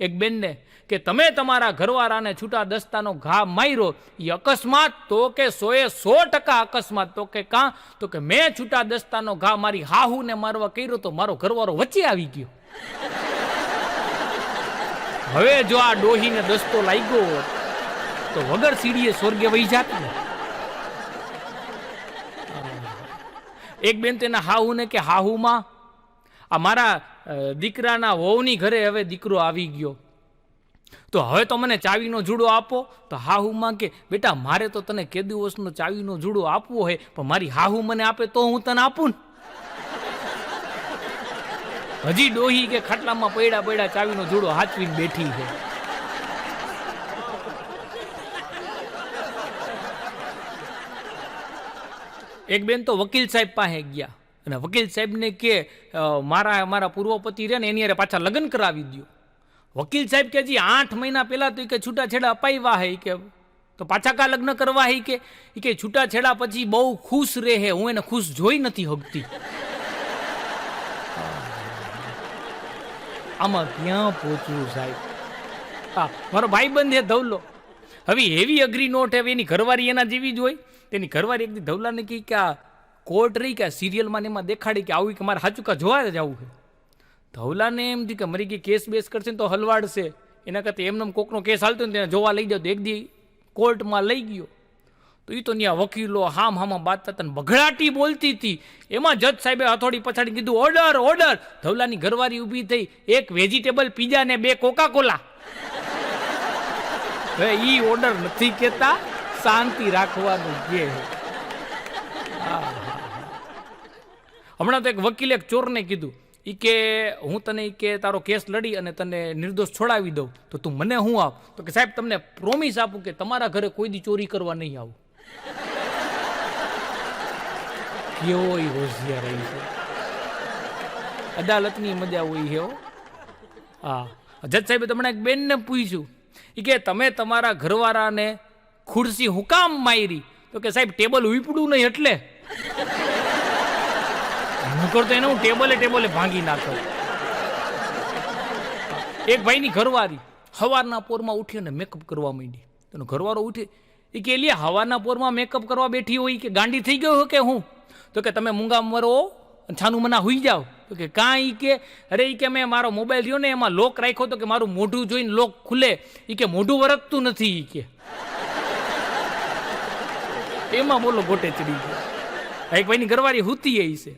એક બેનને કે તમે તમારા ઘરવાળાને છૂટા દસ્તાનો ઘા માર્યો એ અકસ્માત? તો કે 100% અકસ્માત. તો કે કાં? તો કે મેં છૂટા દસ્તાનો ઘા મારી હાહુને મારવા કર્યો તો મારો ઘરવાળો વચ્ચે આવી ગયો. હવે જો આ ડોહીને દસ્તો લાગ્યો તો વગર સીડીએ સ્વર્ગે વહી જાત ને. એક બેન તેના હાહુને કે હાહુમાં આ મારા દીકરાના વહુની ઘરે હવે દીકરો આવી ગયો, તો હવે તો મને ચાવીનો જુડો આપો. તો હાહુમાં કે બેટા મારે તો તને કે દિવસનો ચાવીનો જુડો આપવો હોય, પણ મારી હાહુ મને આપે તો હું તને આપું. હજી ડોહી કે ખાટલામાં પૈડા પૈડા ચાવીનો જુડો હાચવીને બેઠી છે. એક બેન તો વકીલ સાહેબ પાસે ગયા અને વકીલ સાહેબને કે મારા પૂર્વપતિ રહે ને એની હારે પાછા લગ્ન કરાવી દો. વકીલ સાહેબ કે હજી 8 મહિના પહેલા તો કે છૂટાછેડા અપાવ્યા હે કે તો પાછા કા લગ્ન કરવા હે કે છૂટાછેડા પછી બહુ ખુશ રહે, હું એને ખુશ જોઈ નથી હકતી. આમાં ક્યાં પહોંચવું સાહેબ? હા, મારો ભાઈબંધ હે ધવલો. હવે એવી અઘરી નોટ હવે એની ઘરવાળી એના જેવી જ હોય. તેની ઘરવાળી એક દી ધવલાને કહી કે આ કોર્ટ રહી કે સિરિયલમાં એમાં દેખાડી કે આવું કે મારે સાચું કા જોવા જવું છે. ધવલાને એમ થયું કે મરી ગઈ કેસ બેસ કરશે ને તો હલવાડશે, એના કરતાં એમને કોકનો કેસ હાલતો ને તેને જોવા લઈ જાવ. તો એક દી કોર્ટમાં લઈ ગયો તો એ તો ત્યાં વકીલો હામાં બાતતા હતા ને બઘડાટી બોલતી હતી. એમાં જજ સાહેબે હથોડી પછાડી કીધું ઓર્ડર ઓર્ડર. ધવલાની ઘરવાળી ઊભી થઈ, એક વેજીટેબલ પીઝા ને 2 કોકાકોલા. હવે ઈ ઓર્ડર નથી કહેતા, શાંતિ રાખવાનું કે. હમણાં તો એક વકીલે એક ચોરને કીધું ઈ કે હું તને ઈ કે તારો કેસ લડી અને તને નિર્દોષ છોડાવી દઉં તો તું મને હું આપ? તો કે સાહેબ તમને પ્રોમિસ આપું કે તમારા ઘરે કોઈ દી ચોરી કરવા નહીં આવું. કેવો હોશિયાર રહી છે. અદાલતની મજા હોય છે. હા, જજ સાહેબે તમને એક બેનને પૂછ્યું ઈ કે તમે તમારા ઘરવાળાને ખુરશી હું કામ મારી? તો કે સાહેબ ટેબલ ઉપડું નહીં એટલે. નકર તો એને હું ટેબલે ભાંગી નાખો. એક ભાઈની ઘરવાળી સવારના પોરમાં ઉઠી અને મેકઅપ કરવા માંડી. તેનો ઘરવાળો ઉઠે એ કે લે હવારના પોરમાં મેકઅપ કરવા બેઠી હોય કે ગાંડી થઈ ગયો કે હું? તો કે તમે મૂંગા મરો છાનું મના હુઈ જાઓ. તો કે કાંઈ કે અરે એ કે મેં મારો મોબાઈલ રહ્યો ને એમાં લોક રાખ્યો તો કે મારું મોઢું જોઈને લોક ખુલે. એ કે મોઢું વરતતું નથી. એ કે એમાં બોલો ગોટે ચડી ગયો. એક ભાઈની ઘરવાળી હુતી એ છે.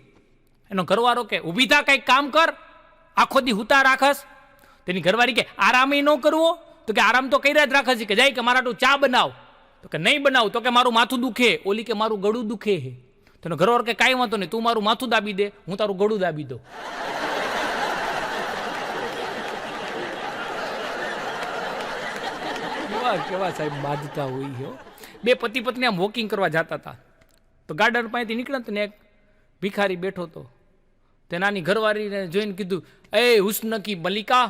એનો ઘરવાળો કે ઊભી થા, કંઈક કામ કર, આખો દી હુતા રાખસ. તેની ઘરવાળી કે આરામ ન કરવો? તો કે આરામ તો કર્યા જ રાખે છે. કે જાય કે મારા તું ચા બનાવ. તો કે નહીં બનાવ. તો કે મારું માથું દુખે. ઓલી કે મારું ગળું દુખે છે. તેનો ઘરવાળો કે કાંઈ વાંધો નહીં, તું મારું માથું દાબી દે, હું તારું ગળું દાબી દઉં. કેવા સાહેબ બાંધતા હોય છે. બે પતિ પત્ની આમ વોકિંગ કરવા જતા હતા તો ગાર્ડન પાસેથી નીકળ્યા ને એક ભિખારી બેઠો હતો. તે નાની ઘરવાળીને જોઈને કીધું, એ હુસ્ન કી મલિકા,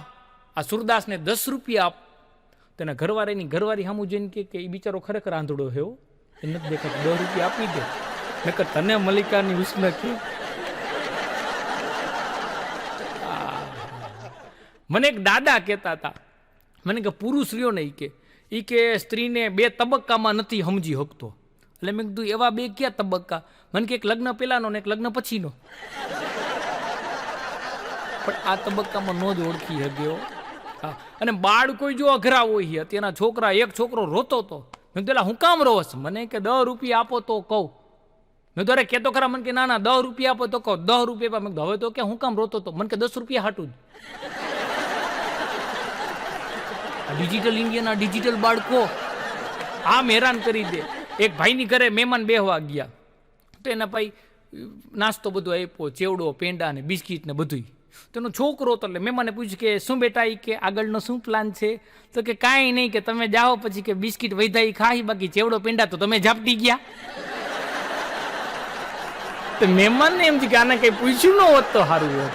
આ સુરદાસને 10 રૂપિયા આપ. તેના ઘરવાળીની ઘરવાળી સામું જોઈને કે એ બિચારો ખરેખર આંધળો છે, એ નથી દેખાતો, 10 રૂપિયા આપી દે. નકર તને મલિકાની હુસ્ન કે. મને એક દાદા કહેતા હતા, મને કે પુરુષ રહ્યો ને એ કે સ્ત્રીને 2 તબક્કામાં નથી સમજી શકતો. એટલે મેં કીધું એવા 2 ક્યાં તબક્કા? મને કે એક લગ્ન પહેલાનો ને એક લગ્ન પછીનો. પણ આ તબક્કામાં નો જ ઓળખી શક્યો. હા, અને બાળકો જો અઘરા હોય અત્યારના છોકરા. એક છોકરો રોતો હતો. મેં કીધું હું કામ રોસ? મને કે 10 રૂપિયા આપો તો કહું. મેં તો અરે કેતો ખરા? મને કે ના 10 રૂપિયા આપો તો કહો. 10 રૂપિયા. મેં હવે તો કે હું કામ રોતો હતો? મને કે 10 રૂપિયા હાટું જ. ડિજિટલ ઇન્ડિયાના ડિજિટલ બાળકો આમ હેરાન કરી દે. એક ભાઈની ઘરે મહેમાન બેહવા ગયા, તો એના ભાઈ નાસ્તો બધો આપ્યો, ચેવડો, પેંડા ને બિસ્કીટ ને બધું. તો એનો છોકરો હતો, એટલે મહેમાને પૂછ્યું કે શું બેટા, એ કે આગળનો શું પ્લાન છે? તો કે કાંઈ નહીં, કે તમે જાઓ પછી કે બિસ્કીટ વૈધા એ ખાઈ, બાકી ચેવડો પેંડા તો તમે ઝાપટી ગયા. તો મહેમાનને એમ કે આને કઈ પૂછ્યું ન હોત તો સારું હોત.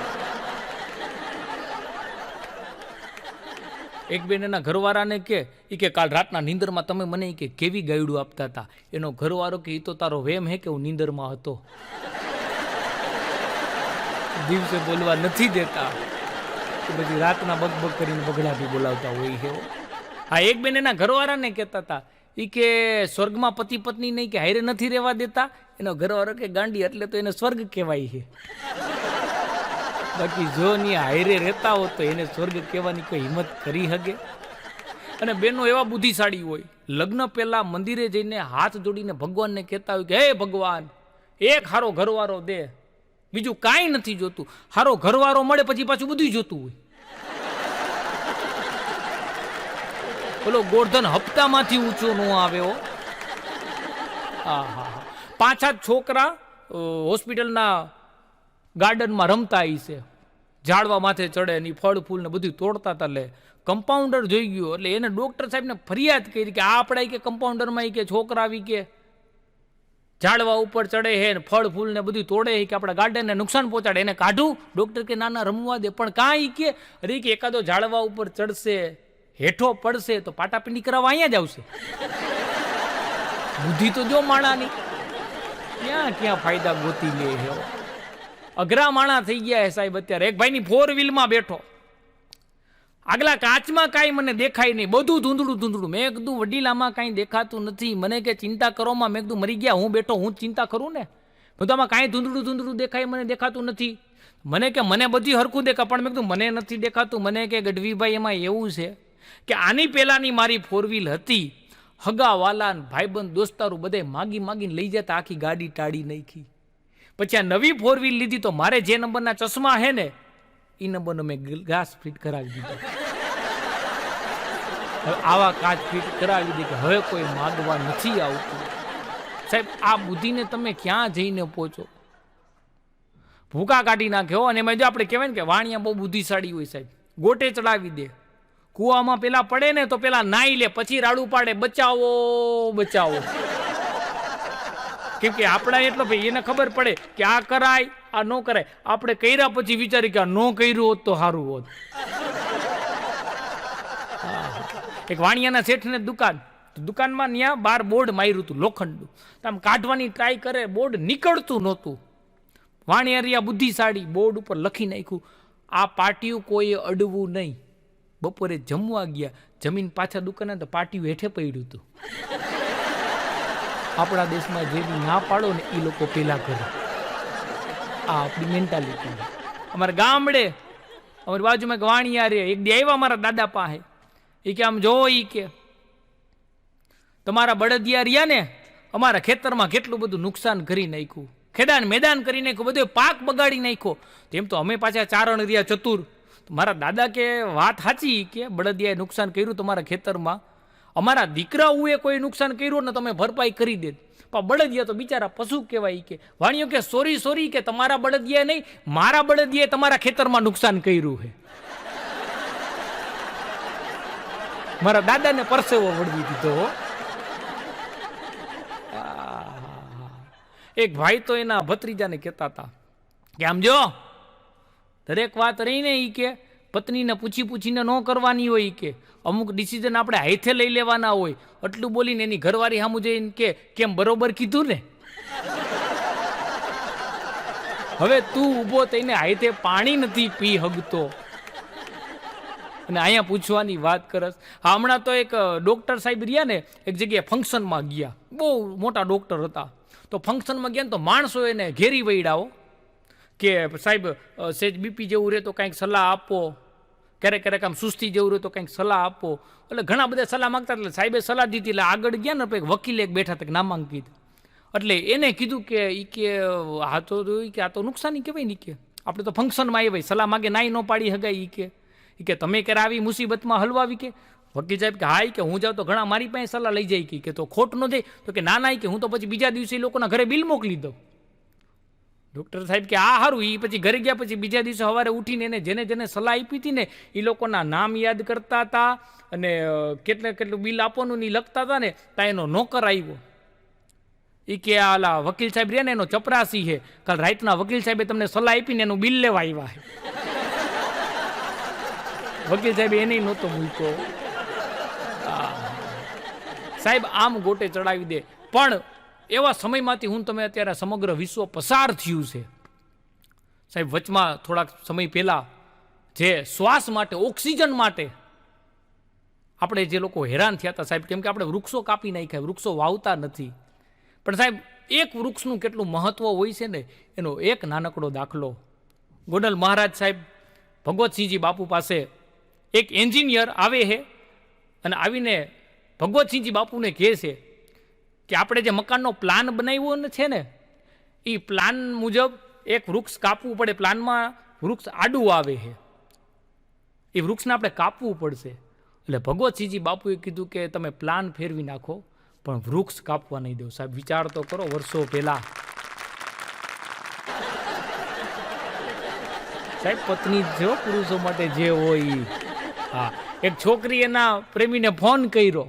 એક બેન એના ઘરવાળાને કે કાલ રાતના નીંદરમાં તમે મને કે કેવી ગાયડું આપતા હતા. એનો ઘરવાળો કે એ તો તારો વેમ હે કે હું નીંદરમાં હતો, દિવસે બોલવા નથી દેતા, બધી રાતના બગબગ કરીને બગડાથી બોલાવતા હોય છે. હા, એક બેન એના ઘરવાળાને કહેતા હતા એ કે સ્વર્ગમાં પતિ પત્ની નહીં કે હારે નથી રહેવા દેતા. એનો ઘરવાળો કે ગાંડી, એટલે તો એને સ્વર્ગ કહેવાય છે, બાકી જો ની હારે રહેતા હોત તો એને સ્વર્ગ કહેવાની કોઈ હિંમત કરી શકે? અને બેનો એવા બુદ્ધિશાળી હોય, લગ્ન પહેલા મંદિરે જઈને હાથ જોડીને ભગવાનને કહેતા હોય કે હે ભગવાન, એક હારો ઘરવાળો દે, બીજું કાંઈ નથી જોતું. હારો ઘરવાળો મળે પછી પાછું બધું જોતું હોય. બોલો, ગોર્ધન હપ્તામાંથી ઊંચો ન આવ્યો. હા હા હા, 5 છોકરા હોસ્પિટલના ગાર્ડનમાં રમતા છે, ઝાડવા માથે ચડે ને ફળ ફૂલ ને બધું તોડતા હતા. એટલે કમ્પાઉન્ડર જોઈ ગયો, એટલે એને ડોક્ટર સાહેબને ફરિયાદ કરી કે આ આપણા કે કમ્પાઉન્ડરમાં કે છોકરા આવી કે ઝાડવા ઉપર ચડે હે ને ફળ ફૂલ ને બધું તોડે કે આપણા ગાર્ડનને નુકસાન પહોંચાડે, એને કાઢું? ડોક્ટર કે ના ના, રમવા દે. પણ કાંઈ કે અરે કે એકાદો ઝાડવા ઉપર ચડશે, હેઠો પડશે તો પાટાપિંડી કરાવવા અહીંયા જ આવશે. બુદ્ધિ તો જો માણાની, ક્યાં ક્યાં ફાયદા ગોતી લે છે. અઘરા માણા થઈ ગયા હે સાહેબ. અત્યારે એક ભાઈની 4 વ્હીલમાં બેઠો, આગલા કાચમાં કાંઈ મને દેખાય નહીં, બધું ધૂંધળું ધૂંધળું. મેં કીધું વડીલામાં કાંઈ દેખાતું નથી. મને કે ચિંતા કરોમાં. મેં કીધું મરી ગયા, હું બેઠો, હું ચિંતા કરું ને. બધામાં કાંઈ ધૂંધળું ધૂંધળું દેખાય, મને દેખાતું નથી. મને કે મને બધી હરખું દેખાય, પણ મેં કીધું મને નથી દેખાતું. મને કે ગઢવીભાઈ એમાં એવું છે કે આની પહેલાંની મારી 4 વ્હીલ હતી, હગા વાલા ભાઈબંધ દોસ્તારું બધે માગી માગીને લઈ જતા, આખી ગાડી ટાળી નાખી. પછી આ નવી 4 વ્હીલ લીધી તો મારે જે નંબરના ચશ્મા હે ને એ નંબરનો મેં ગ્લાસ ફિટ કરાવી દીધો. આવા કાચ ફિટ કરાવી દીધી કે હવે કોઈ માગવા નથી આવતું. સાહેબ, આ બુદ્ધિને તમે ક્યાં જઈને પહોંચો? ભૂકા કાઢી નાખ્યો. અને એમાં જો આપણે કહેવાય ને કે વાણિયા બહુ બુદ્ધિશાળી હોય સાહેબ, ગોટે ચડાવી દે. કૂવામાં પેલા પડે ને તો પેલા નાઈ લે, પછી રાડું પાડે બચાવો બચાવો. કેમ કે આપણા એટલો ભાઈ એને ખબર પડે કે આ કરાય આ ન કરાય. આપણે કર્યા પછી વિચારી કે આ ન કર્યું હોત તો સારું હોત. એક વાણિયાના શેઠને દુકાનમાં ત્યાં બાર બોર્ડ માર્યું હતું લોખંડનું. આમ કાઢવાની ટ્રાય કરે, બોર્ડ નીકળતું નહોતું. વાણિયારિયા બુદ્ધિશાળી બોર્ડ ઉપર લખી નાખ્યું, આ પાટિયું કોઈએ અડવું નહીં. બપોરે જમવા ગયા, જમીન પાછા દુકાને તો પાટિયું હેઠે પડ્યું હતું. આપણા દેશમાં જેવી ના પાડો ને એ લોકો પેલા કરે. આ આપણી મેન્ટાલિટી. અમારા ગામડે અમારી બાજુમાં એક વાણિયા રે, એક દી આવ્યા મારા દાદા પાસે. એ કે આમ જો, એ કે તમારા બળદિયા રહ્યા ને અમારા ખેતરમાં કેટલું બધું નુકસાન કરી નાખ્યું, ખેડાને મેદાન કરી નાખ્યું, બધો પાક બગાડી નાખ્યો. તેમ તો અમે પાછા ચારણ રહ્યા ચતુર. મારા દાદા કે વાત સાચી, કે બળદિયાએ નુકસાન કર્યું તમારા ખેતરમાં, અમારા દીકરાઓએ કોઈ નુકસાન કર્યું ને તમે ભરપાઈ કરી દે. પણ બળદિયા તો બિચારા પશુ કહેવાય. કે વાણિયો કે સોરી સોરી, કે તમારા બળદિયાએ નહીં, મારા બળદિયાએ તમારા ખેતરમાં નુકસાન કર્યું છે. મારા દાદાને પરસેવો વળવી દીધો. એક ભાઈ તો એના ભત્રીજાને કહેતા હતા કે આમ જો, દરેક વાત રહીને ઈ કે પત્નીને પૂછી પૂછીને ન કરવાની હોય. કે અમુક ડિસિઝન આપણે હાથે લઈ લેવાના હોય. એટલું બોલીને એની ઘરવાળી સામું જઈને કે કેમ બરોબર કીધું ને. હવે તું ઊભો થઈને હાથે પાણી નથી પી હગતો અને અહીંયા પૂછવાની વાત કરસ. હા, હમણાં તો એક ડોક્ટર સાહેબ રહ્યા ને, એક જગ્યાએ ફંક્શનમાં ગયા, બહુ મોટા ડોક્ટર હતા. તો ફંક્શનમાં ગયા ને તો માણસો એને ઘેરી વૈડાઓ કે સાહેબ સેજ બીપી જેવું રહે તો કંઈક સલાહ આપો, ક્યારેક ક્યારેક આમ સુસ્તી જેવું રહે તો કંઈક સલાહ આપો. એટલે ઘણા બધા સલાહ માંગતા. એટલે સાહેબે સલાહ દીધી. એટલે આગળ ગયા ને એક વકીલ એક બેઠા હતા નામાંકિત. એટલે એને કીધું કે ઈ કે આ તો નુકસાની કહેવાય ને. કે આપણે તો ફંક્શનમાં આવી સલાહ માગે નાઈ ન પાડી હગાય. ઈ કે તમે ક્યારે આવી મુસીબતમાં હલવાવી? કે વકીલ સાહેબ કે હા કે હું જાઉં તો ઘણા મારી પાસે સલાહ લઈ જાય કે તો ખોટ ન જાય, તો કે ના કે હું તો પછી બીજા દિવસે લોકોના ઘરે બિલ મોકલી દઉં. ડૉક્ટર સાહેબ કે આ સારું. એ પછી ઘરે ગયા પછી બીજા દિવસે સવારે ઉઠીને એને જેને જેને સલાહ આપી હતી ને એ લોકોના નામ યાદ કરતા હતા અને કેટલું બિલ આપવાનું એ લખતા હતા ને. ત્યાં એનો નોકર આવ્યો. એ કે આલા વકીલ સાહેબ રહ્યા ને એનો ચપરાસી છે, કાલ રાતના વકીલ સાહેબે તમને સલાહ આપીને એનું બિલ લેવા આવ્યા છે. વકીલ સાહેબ એને નહોતો મૂક્યો. સાહેબ આમ ગોટે ચડાવી દે. પણ એવા સમયમાંથી હું તમે અત્યારે સમગ્ર વિશ્વ પસાર થયું છે સાહેબ. વચમાં થોડાક સમય પહેલા જે શ્વાસ માટે, ઓક્સિજન માટે આપણે જે લોકો હેરાન થયા હતા સાહેબ, કેમ કે આપણે વૃક્ષો કાપી નાખ્યા, વૃક્ષો વાવતા નથી. પણ સાહેબ એક વૃક્ષનું કેટલું મહત્વ હોય છે ને એનો એક નાનકડો દાખલો. ગોંડલ મહારાજ સાહેબ ભગવતસિંહજી બાપુ પાસે એક એન્જિનિયર આવે છે અને આવીને ભગવતસિંહજી બાપુને કહે છે કે આપણે જે મકાનનો પ્લાન બનાવ્યો છે ને એ પ્લાન મુજબ એક વૃક્ષ કાપવું પડે. પ્લાનમાં વૃક્ષ આડું આવે છે, એ વૃક્ષને આપણે કાપવું પડશે. એટલે ભગવતસિંહજી બાપુએ કીધું કે તમે પ્લાન ફેરવી નાખો પણ વૃક્ષ કાપવા નહીં દો. સાહેબ વિચાર તો કરો, વર્ષો પહેલા સાહેબ પત્ની જો પુરુષો માટે જે હોય. હા, એક છોકરી એના પ્રેમીને ફોન કર્યો.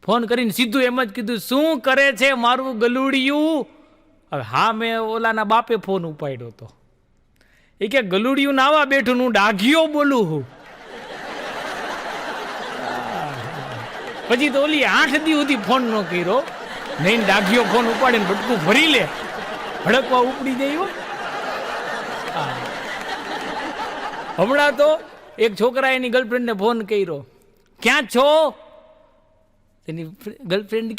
ફોન કરીને સીધું એમ જ કીધું શું કરે છે મારું ગલુડિયું. હવે હા મેં ઓલાના બાપે ફોન ઉપાડ્યો હતો. એ કે ગલુડિયું નાવા બેઠું હું ડાઘિયો બોલું હું. પછી તો ઓલી 8 દી સુધી ફોન ન કર્યો. નહીં ડાઘિયો ફોન ઉપાડીને બટકું ભરી લે, ભડકવા ઉપડી જાય. હમણાં તો એક છોકરા એની ગર્લફ્રેન્ડને ફોન કર્યો, ક્યાં છો? એની ગર્લફ્રેન્ડ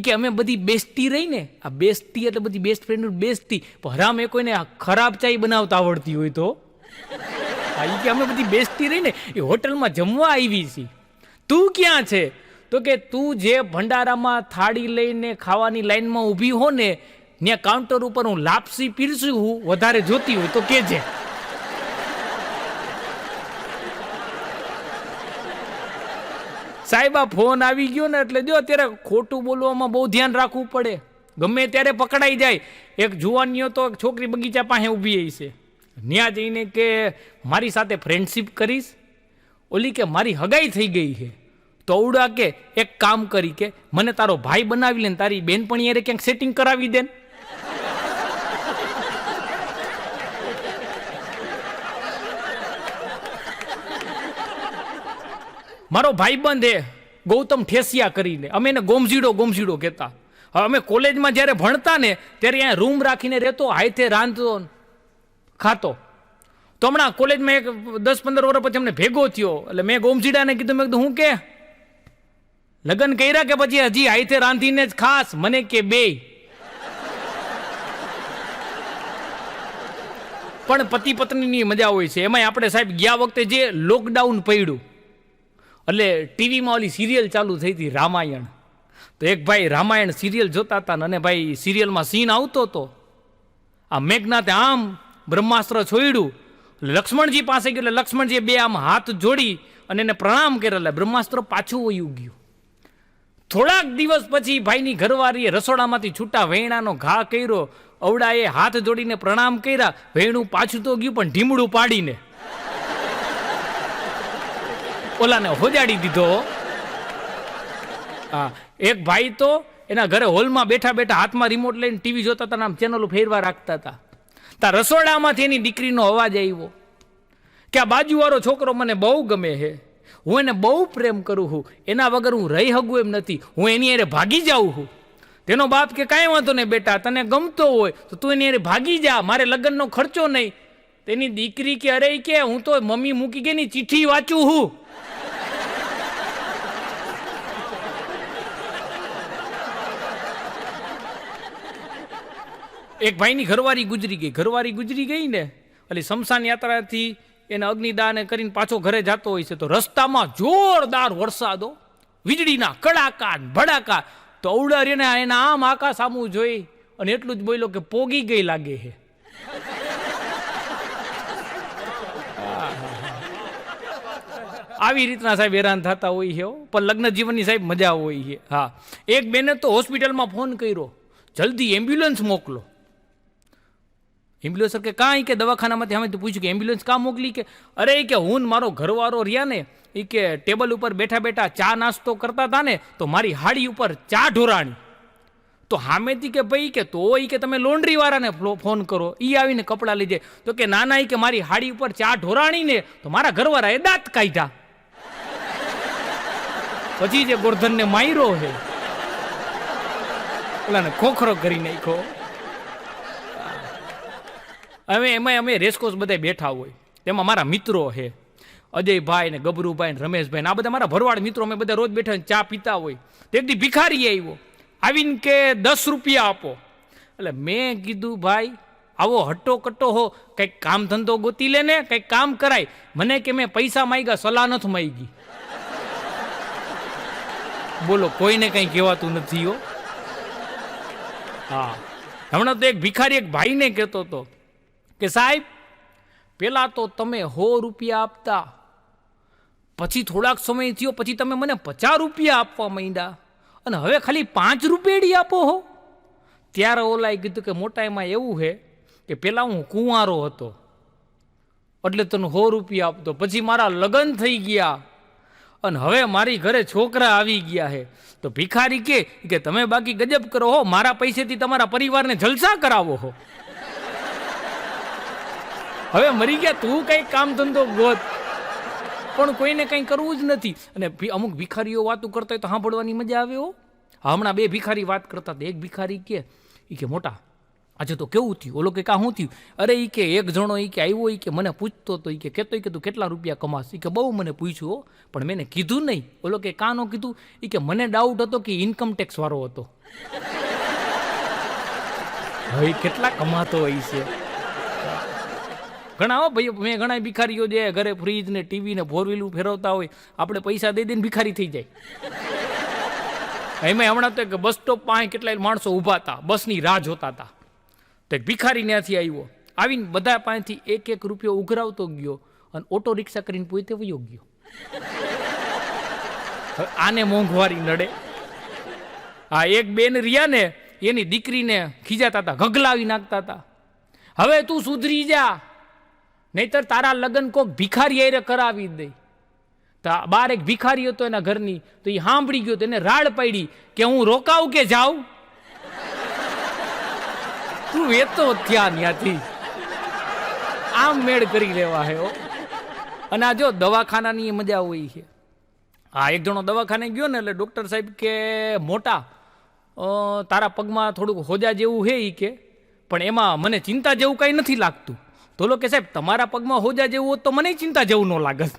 કે અમે બધી બેસ્ટી રહી ને. આ બેસ્ટી એટલે બધી બેસ્ટ ફ્રેન્ડ બેસ્ટી. હરામ એ કોઈને ખરાબ ચાય બનાવતા આવડતી હોય તો કે અમે બધી બેસ્ટી રહી ને એ હોટલમાં જમવા આવી છી. તું ક્યાં છે? તો કે તું જે ભંડારામાં થાળી લઈને ખાવાની લાઈનમાં ઊભી હો ને ત્યાં કાઉન્ટર ઉપર હું લાપસી પીરસું હું, વધારે જોતી હોય તો કેજે. સાહેબ આ ફોન આવી ગયો ને એટલે જો અત્યારે ખોટું બોલવામાં બહુ ધ્યાન રાખવું પડે, ગમે ત્યારે પકડાઈ જાય. એક જુવાનીઓ તો એક છોકરી બગીચા પાસે ઊભી છે, ત્યાં જઈને કે મારી સાથે ફ્રેન્ડશીપ કરીશ? ઓલી કે મારી હગાઈ થઈ ગઈ છે. તો અવડા કે એક કામ કરી કે મને તારો ભાઈ બનાવી લે, તારી બેનપણી યારે ક્યાંક સેટિંગ કરાવી દે. મારો ભાઈબંધ હે ગૌતમ ઠેસિયા કરીને, અમે એને ગોમઝીડો કહેતા. હવે અમે કોલેજમાં જ્યારે ભણતા ને ત્યારે અહીંયા રૂમ રાખીને રહેતો, હાથે રાંધતો ખાતો. તો હમણાં કોલેજમાં એક 10-15 વર્ષ પછી અમને ભેગો થયો એટલે મેં ગોમઝીડાને કીધું, મેં કીધું હું કે લગ્ન કર્યા કે પછી હજી હાથે રાંધીને જ ખાસ? મને કે બે. પણ પતિ પત્નીની મજા હોય છે. એમાંય આપણે સાહેબ ગયા વખતે જે લોકડાઉન પડ્યું એટલે ટીવીમાં ઓલી સિરિયલ ચાલુ થઈ હતી રામાયણ. તો એક ભાઈ રામાયણ સિરિયલ જોતા હતા અને ભાઈ સિરિયલમાં સીન આવતો હતો. આ મેઘનાથે આમ બ્રહ્માસ્ત્ર છોડ્યું, લક્ષ્મણજી પાસે ગયો એટલે લક્ષ્મણજીએ બે આમ હાથ જોડી અને એને પ્રણામ કર્યા એટલે બ્રહ્માસ્ત્ર પાછું વયું ગયું. થોડાક દિવસ પછી ભાઈની ઘરવાળીએ રસોડામાંથી છૂટા વેણાનો ઘા કર્યો. અવડાએ હાથ જોડીને પ્રણામ કર્યા, વેણું પાછું તો ગયું પણ ઢીમડું પાડીને ઓલાને હોજાડી દીધો. હા, એક ભાઈ તો એના ઘરે હોલમાં બેઠા બેઠા હાથમાં રિમોટ લઈને ટીવી જોતા હતા, આમ ચેનલો ફેરવા રાખતા હતા. ત્યાં રસોડામાંથી એની દીકરીનો અવાજ આવ્યો કે આ બાજુવાળો છોકરો મને બહુ ગમે છે, હું એને બહુ પ્રેમ કરું છું, એના વગર હું રહી શકું એમ નથી, હું એની હારે ભાગી જાઉં છું. તેનો બાપ કે કાંઈ વાંધો નહીં બેટા, તને ગમતો હોય તો તું એની હારે ભાગી જા, મારે લગ્નનો ખર્ચો નહીં. તેની દીકરી કે અરે કે હું તો મમ્મી મૂકી ગઈ ની ચિઠ્ઠી વાંચું છું. એક ભાઈની ઘરવાળી ગુજરી ગઈ ને એટલે શમશાન યાત્રાથી એને અગ્નિદાન કરીને પાછો ઘરે જતો હોય છે. તો રસ્તામાં જોરદાર વરસાદો, વીજળીના કડાકા ભડાકા. તો અવડારીને એના આમ આકાશ સામું જોઈ અને એટલું જ બોલ્યો કે પોગી ગઈ લાગે છે. આવી રીતના સાહેબ હેરાન થતા હોય છે પણ લગ્ન જીવનની સાહેબ મજા હોય છે. હા, એક બેને તો હોસ્પિટલમાં ફોન કર્યો, જલ્દી એમ્બ્યુલન્સ મોકલો. એમ્બ્યુલન્સ કે કાંઈ કે દવાખાનામાંથી અમે તો પૂછ્યું કે એમ્બ્યુલન્સ કાં મોકલી? કે અરે કે હું મારો ઘરવાળો રહ્યા ને એ કે ટેબલ ઉપર બેઠા બેઠા ચા નાસ્તો કરતા હતા ને તો મારી હાડી ઉપર ચા ઢોરાણી. તો સામેથી કે ભાઈ કે તો એ કે તમે લોન્ડ્રી વાળાને ફોન કરો, એ આવીને કપડાં લઈ જાય. તો કે ના ના, કે મારી હાડી ઉપર ચા ઢોરાણી ને તો મારા ઘરવાળાએ દાંત કાઢ્યા. પછી જે ગોરધનને માર્યો છે ઓલાને ખોખરો કરી નાખ્યો. હવે એમાં અમે રેસકોર્સ બધા બેઠા હોય, તેમાં મારા મિત્રો છે અજયભાઈ ને ગબરુભાઈ ને રમેશભાઈ ને આ બધા મારા ભરવાડ મિત્રો. અમે બધા રોજ બેઠા ચા પીતા હોય. એક દી ભિખારી આવ્યો, આવીને કે 10 રૂપિયા આપો. એટલે મેં કીધું ભાઈ આવો હટ્ટો કટ્ટો હો, કંઈક કામ ધંધો ગોતી લે ને, કંઈક કામ કરાય. મને કે મેં પૈસા માંગ્યા, સલાહ નથી માંગી. બોલો, કોઈને કંઈ કહેવાતું નથી હો. હા, હમણાં તો એક ભિખારી એક ભાઈને કહેતો હતો કે સાહેબ પેલા તો તમે 100 રૂપિયા આપતા, પછી થોડાક સમય થયો પછી તમે મને 50 રૂપિયા આપવા માંડ્યા અને હવે ખાલી 5 રૂપિયા આપો હો. ત્યારે ઓલાએ કીધું કે મોટા એમાં એવું છે કે પેલા હું કુંવારો હતો એટલે તને 100 રૂપિયા આપતો, પછી મારા લગ્ન થઈ ગયા અને હવે મારી ઘરે છોકરા આવી ગયા છે તો ભિખારી કે તમે બાકી ગજબ કરો હો, મારા પૈસેથી તમારા પરિવારને જલસા કરાવો હો. હવે મરી ગયા, તું કંઈક કામ ધંધો ગોત. પણ કોઈને કંઈ કરવું જ નથી. અને અમુક ભિખારીઓ વાતો કરતા હોય તો સાંભળવાની મજા આવે હો. હમણાં 2 ભિખારી વાત કરતા હતા. એક ભિખારી કે મોટા આજે તો કેવું થયું? ઓલો કે કાં શું થયું? અરે એ કે એક જણો એ કે આવ્યો, એ કે મને પૂછતો હતો, એ કે કહેતો કે તું કેટલા રૂપિયા કમાશ? એ કે બહુ મને પૂછ્યું હો, પણ મેં કીધું નહીં. ઓલો કે કાં ન કીધું? એ કે મને ડાઉટ હતો કે ઇન્કમ ટેક્સ વાળો હતો. હવે કેટલા કમાતો હોય છે ઘણા હો ભાઈ. મેં ઘણા ભિખારીઓ જે ઘરે ફ્રીજ ને ટીવી ને 4 વ્હીલર ફેરવતા હોય, આપણે પૈસા દઈ દઈને ભિખારી થઈ જાય. એમાં હમણાં તો બસ સ્ટોપ પાસે કેટલાય માણસો ઊભા હતા, બસની રાહ જોતા હતા. તો એક ભિખારી ત્યાંથી આવ્યો, આવીને બધા પાસેથી 1-1 રૂપિયો ઉઘરાવતો ગયો અને ઓટો રિક્ષા કરીને પોતે વયો ગયો. આને મોંઘવારી નડે. હા, એક બેન રહ્યા ને એની દીકરીને ખીજાતા હતા, ગગલાવી નાખતા હતા. હવે તું સુધરી જા, નહીતર તારા લગ્ન કોક ભિખારી આરે કરાવી દે. તો બાર એક ભિખારી હતો એના ઘરની, તો એ સાંભળી ગયો તો એને રાડ પાડી કે હું રોકાવું કે જાઉં? તું વેતો થયા ત્યાંથી. આમ મેળ કરી લેવા હે. અને આ જો દવાખાનાની મજા હોય છે. હા, એક જણો દવાખાને ગયો ને એટલે ડૉક્ટર સાહેબ કે મોટા તારા પગમાં થોડુંક હોજા જેવું છે એ કે, પણ એમાં મને ચિંતા જેવું કંઈ નથી લાગતું. તો લો કે સાહેબ તમારા પગમાં હોજા જેવું હોત તો મને ચિંતા જેવું ન લાગત.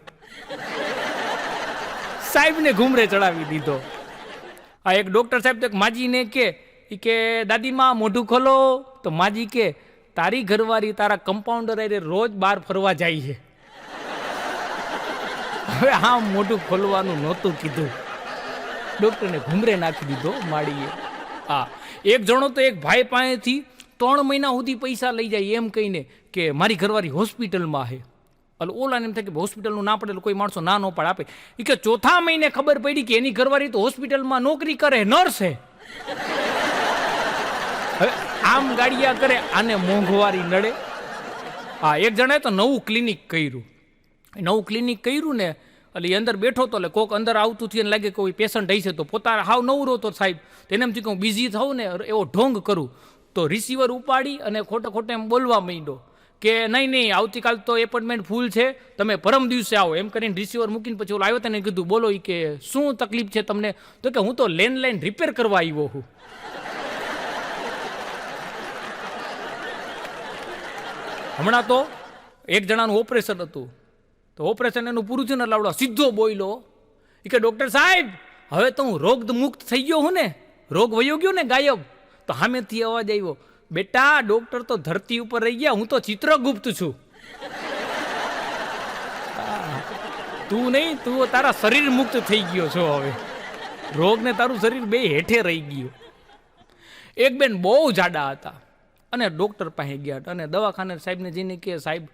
સાહેબને ઘૂમરે ચડાવી દીધો. આ એક ડૉક્ટર સાહેબ તો એક માજીને કે દાદીમાં મોઢું ખોલો. તો માજી કે તારી ઘરવાળી તારા કમ્પાઉન્ડર અરે રોજ બહાર ફરવા જાય છે. હવે હા, મોઢું ખોલવાનું નહોતું કીધું, ડૉક્ટરને ઘૂમરે નાખી દીધો માડીએ. હા, એક જણો તો એક ભાઈ પાસેથી 3 મહિના સુધી પૈસા લઈ જાય એમ કહીને કે મારી ઘરવાળી હોસ્પિટલમાં છે. એટલે ઓલાને એમ થાય કે હોસ્પિટલનું ના પડે, કોઈ માણસો ના પાડ આપે. એ કે 4થા મહિને ખબર પડી કે એની ઘરવાળી તો હોસ્પિટલમાં નોકરી કરે, નર્સ છે. હવે આમ ગાડિયા કરે, આને મોંઘવારી નડે. હા, એક જણાએ તો નવું ક્લિનિક કર્યું. ને એટલે એ અંદર બેઠો તો એટલે કોક અંદર આવતું થયું લાગે કે કોઈ પેશન્ટ હશે, તો પોતાના હાવ નવરો તો સાહેબ તેને એમ થયું કે હું બિઝી થાઉં ને એવો ઢોંગ કરું. તો રિસીવર ઉપાડી અને ખોટે એમ બોલવા માંડ્યો કે નહીં આવતીકાલ તો એપોઇન્ટમેન્ટ ફૂલ છે, તમે પરમ દિવસે આવો. એમ કરીને રિસીવર મૂકીને પછી ઓલો આવ્યો તેને કીધું બોલો એ કે શું તકલીફ છે તમને? તો કે હું તો લેન્ડલાઇન રિપેર કરવા આવ્યો છું. હમણાં તો એક જણાનું ઓપરેશન હતું, તો ઓપરેશન એનું પૂરું થયું ને એટલે આવડો સીધો બોયલો એ કે ડૉક્ટર સાહેબ હવે તો હું રોગ મુક્ત થઈ ગયો હું ને, રોગ વયો ગયો ને ગાયબ. તો સામેથી અવાજ આવ્યો, બેટા ડૉક્ટર તો ધરતી ઉપર રહી ગયા, હું તો ચિત્રગુપ્ત છું. તું નહીં, તું તારા શરીર મુક્ત થઈ ગયો છો. હવે રોગ ને તારું શરીર બે હેઠે રહી ગયું. એક બેન બહુ જાડા હતા અને ડૉક્ટર પાસે ગયા અને દવાખાને સાહેબને જઈને કે સાહેબ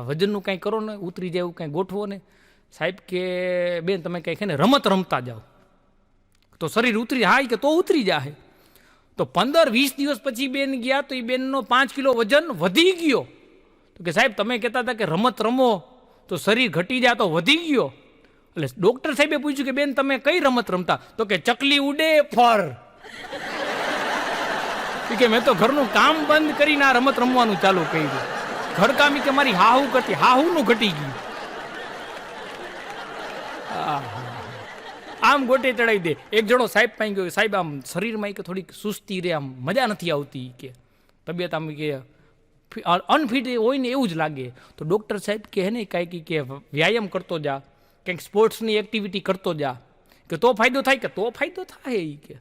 વજનનું કાંઈ કરો ને, ઉતરી જાય એવું કાંઈ ગોઠવો ને. સાહેબ કે બેન તમે કંઈક ને રમત રમતા જાઓ તો શરીર ઉતરી, હા કે તો ઉતરી જાય. તો 15-20 દિવસ પછી બેન ગયા તો એ બેનનો 5 કિલો વજન વધી ગયો. તો કે સાહેબ તમે કહેતા હતા કે રમત રમો તો શરીર ઘટી જાય તો વધી ગયો. એટલે ડૉક્ટર સાહેબે પૂછ્યું કે બેન તમે કઈ રમત રમતા? તો કે ચકલી ઉડે ફર. કે મેં તો ઘરનું કામ બંધ કરીને આ રમત રમવાનું ચાલુ કર્યું. ઘરકામી કે મારી હાહુ કરતી, હાહુનું ઘટી ગયું. આમ ગોટે ચડાવી દે. એક જણો સાહેબ પાસે ગયો, સાહેબ આમ શરીરમાં કે થોડીક સુસ્તી રે, આમ મજા નથી આવતી, કે તબિયત આમ કે અનફિટ હોય ને એવું જ લાગે. તો ડૉક્ટર સાહેબ કહે ને કાંઈક કે વ્યાયામ કરતો જા, કંઈક સ્પોર્ટ્સની એક્ટિવિટી કરતો જા, કે તો ફાયદો થાય. કે તો ફાયદો થાય એ કે.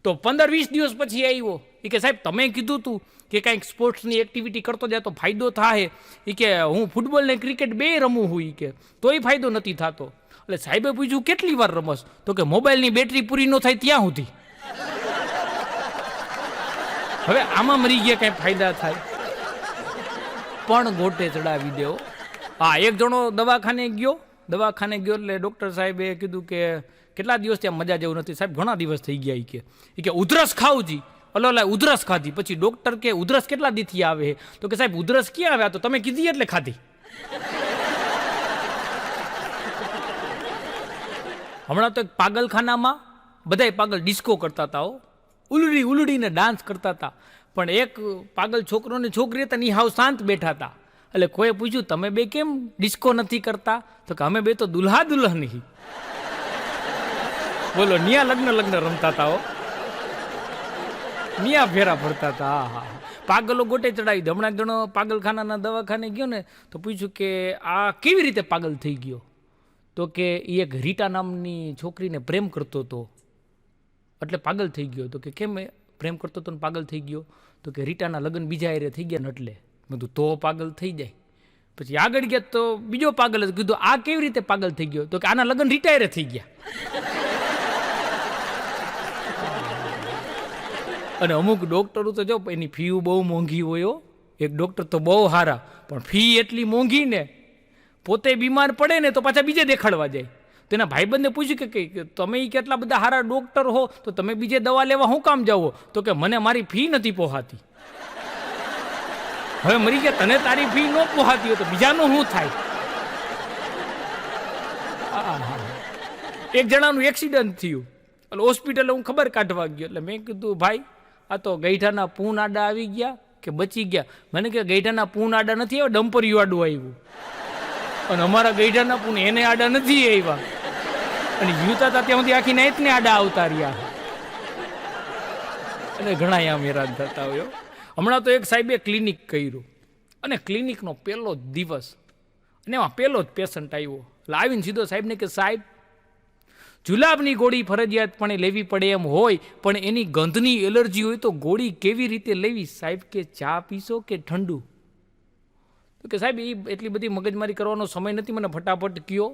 તો 15-20 દિવસ પછી આવ્યો એ કે સાહેબ તમે કીધું તું કે કાંઈક સ્પોર્ટ્સની એક્ટિવિટી કરતો જાય તો ફાયદો થાય. એ કે હું ફૂટબોલ ને ક્રિકેટ બે રમું હું, કે તોય ફાયદો નથી થતો. એટલે સાહેબે પૂછ્યું કેટલી વાર રમસ? તો કે મોબાઈલની બેટરી પૂરી ન થાય ત્યાં સુધી. હવે આમાં મરી ગયા કાંઈ ફાયદા થાય? પણ ગોટે ચડાવી દેવો. હા, એક જણો દવાખાને ગયો એટલે ડૉક્ટર સાહેબે કીધું કે કેટલા દિવસ ત્યાં મજા જેવું નથી. સાહેબ ઘણા દિવસ થઈ ગયા. કે ઉધરસ ખાવજી. અલા ઉધરસ ખાધી. પછી ડૉક્ટર કે ઉધરસ કેટલા દીથી આવે? તો કે સાહેબ ઉધરસ ક્યાં આવ્યા? તો તમે કીધી એટલે ખાધી. હમણાં તો એક પાગલખાનામાં બધાય પાગલ ડિસ્કો કરતા હતા, ઉલડીને ડાન્સ કરતા હતા. પણ એક પાગલ છોકરો ને છોકરી હતા ને હાવ શાંત બેઠા હતા. એટલે કોઈ પૂછ્યું તમે બે કેમ ડિસ્કો નથી કરતા? તો કે અમે બે તો દુલ્હા દુલ્હન. બોલો, નિયા લગ્ન રમતા હતા, નિયા ફેરા ફરતા હતા. હા, પાગલો ગોટે ચડાવી દે. હમણાં જણો પાગલખાનાના દવાખાને ગયો ને તો પૂછ્યું કે આ કેવી રીતે પાગલ થઈ ગયો? તો કે એ એક રીટા નામની છોકરીને પ્રેમ કરતો હતો એટલે પાગલ થઈ ગયો. તો કે કેમ પ્રેમ કરતો હતો ને પાગલ થઈ ગયો? તો કે રીટાના લગ્ન બીજા હારે થઈ ગયા ને એટલે. મેં કીધું તો પાગલ થઈ જાય. પછી આગળ ગયા તો બીજો પાગલ હતો. કીધું આ કેવી રીતે પાગલ થઈ ગયો? તો કે આના લગ્ન રીટા હારે થઈ ગયા. અને અમુક ડૉક્ટરો તો જો એની ફી બહુ મોંઘી હોય. એક ડૉક્ટર તો બહુ સારા, પણ ફી એટલી મોંઘી ને પોતે બીમાર પડે ને તો પાછા બીજે દેખાડવા જાય. તેના ભાઈબંધને પૂછ્યું કે તમે કેટલા બધા સારા ડૉક્ટર હો તો તમે બીજે દવા લેવા શું કામ જાઓ? તો કે મને મારી ફી નથી પોહાતી. હવે મરી ગયા, તને તારી ફી ન પોહાતી હોય તો બીજાનું શું થાય? એક જણાનું એક્સિડન્ટ થયું એટલે હોસ્પિટલે હું ખબર કાઢવા ગયો. એટલે મેં કીધું ભાઈ આ તો ગઈઢાના પૂન આડા આવી ગયા કે બચી ગયા? મને કે ગઈઢાના પૂન આડા નથી આવ્યા, ડમ્પરિયું આડું આવ્યું. અને અમારા ગઈઢાના પૂન એને આડા નથી આવ્યા. અને યુતા હતા ત્યાં સુધી આખી નાઈટને આડા આવતા રહ્યા. અને ઘણા આમ હેરાન થતા હોય. હમણાં તો એક સાહેબે ક્લિનિક કર્યું અને ક્લિનિકનો પહેલો દિવસ અને એમાં પહેલો જ પેશન્ટ આવ્યો. એટલે આવીને સીધો સાહેબને કે સાહેબ જુલાબની ગોળી ફરજિયાતપણે લેવી પડે એમ હોય પણ એની ગંધની એલર્જી હોય તો ગોળી કેવી રીતે લેવી? સાહેબ કે ચા પીશો કે ઠંડુ? તો કે સાહેબ એ એટલી બધી મગજમારી કરવાનો સમય નથી, મને ફટાફટ કયો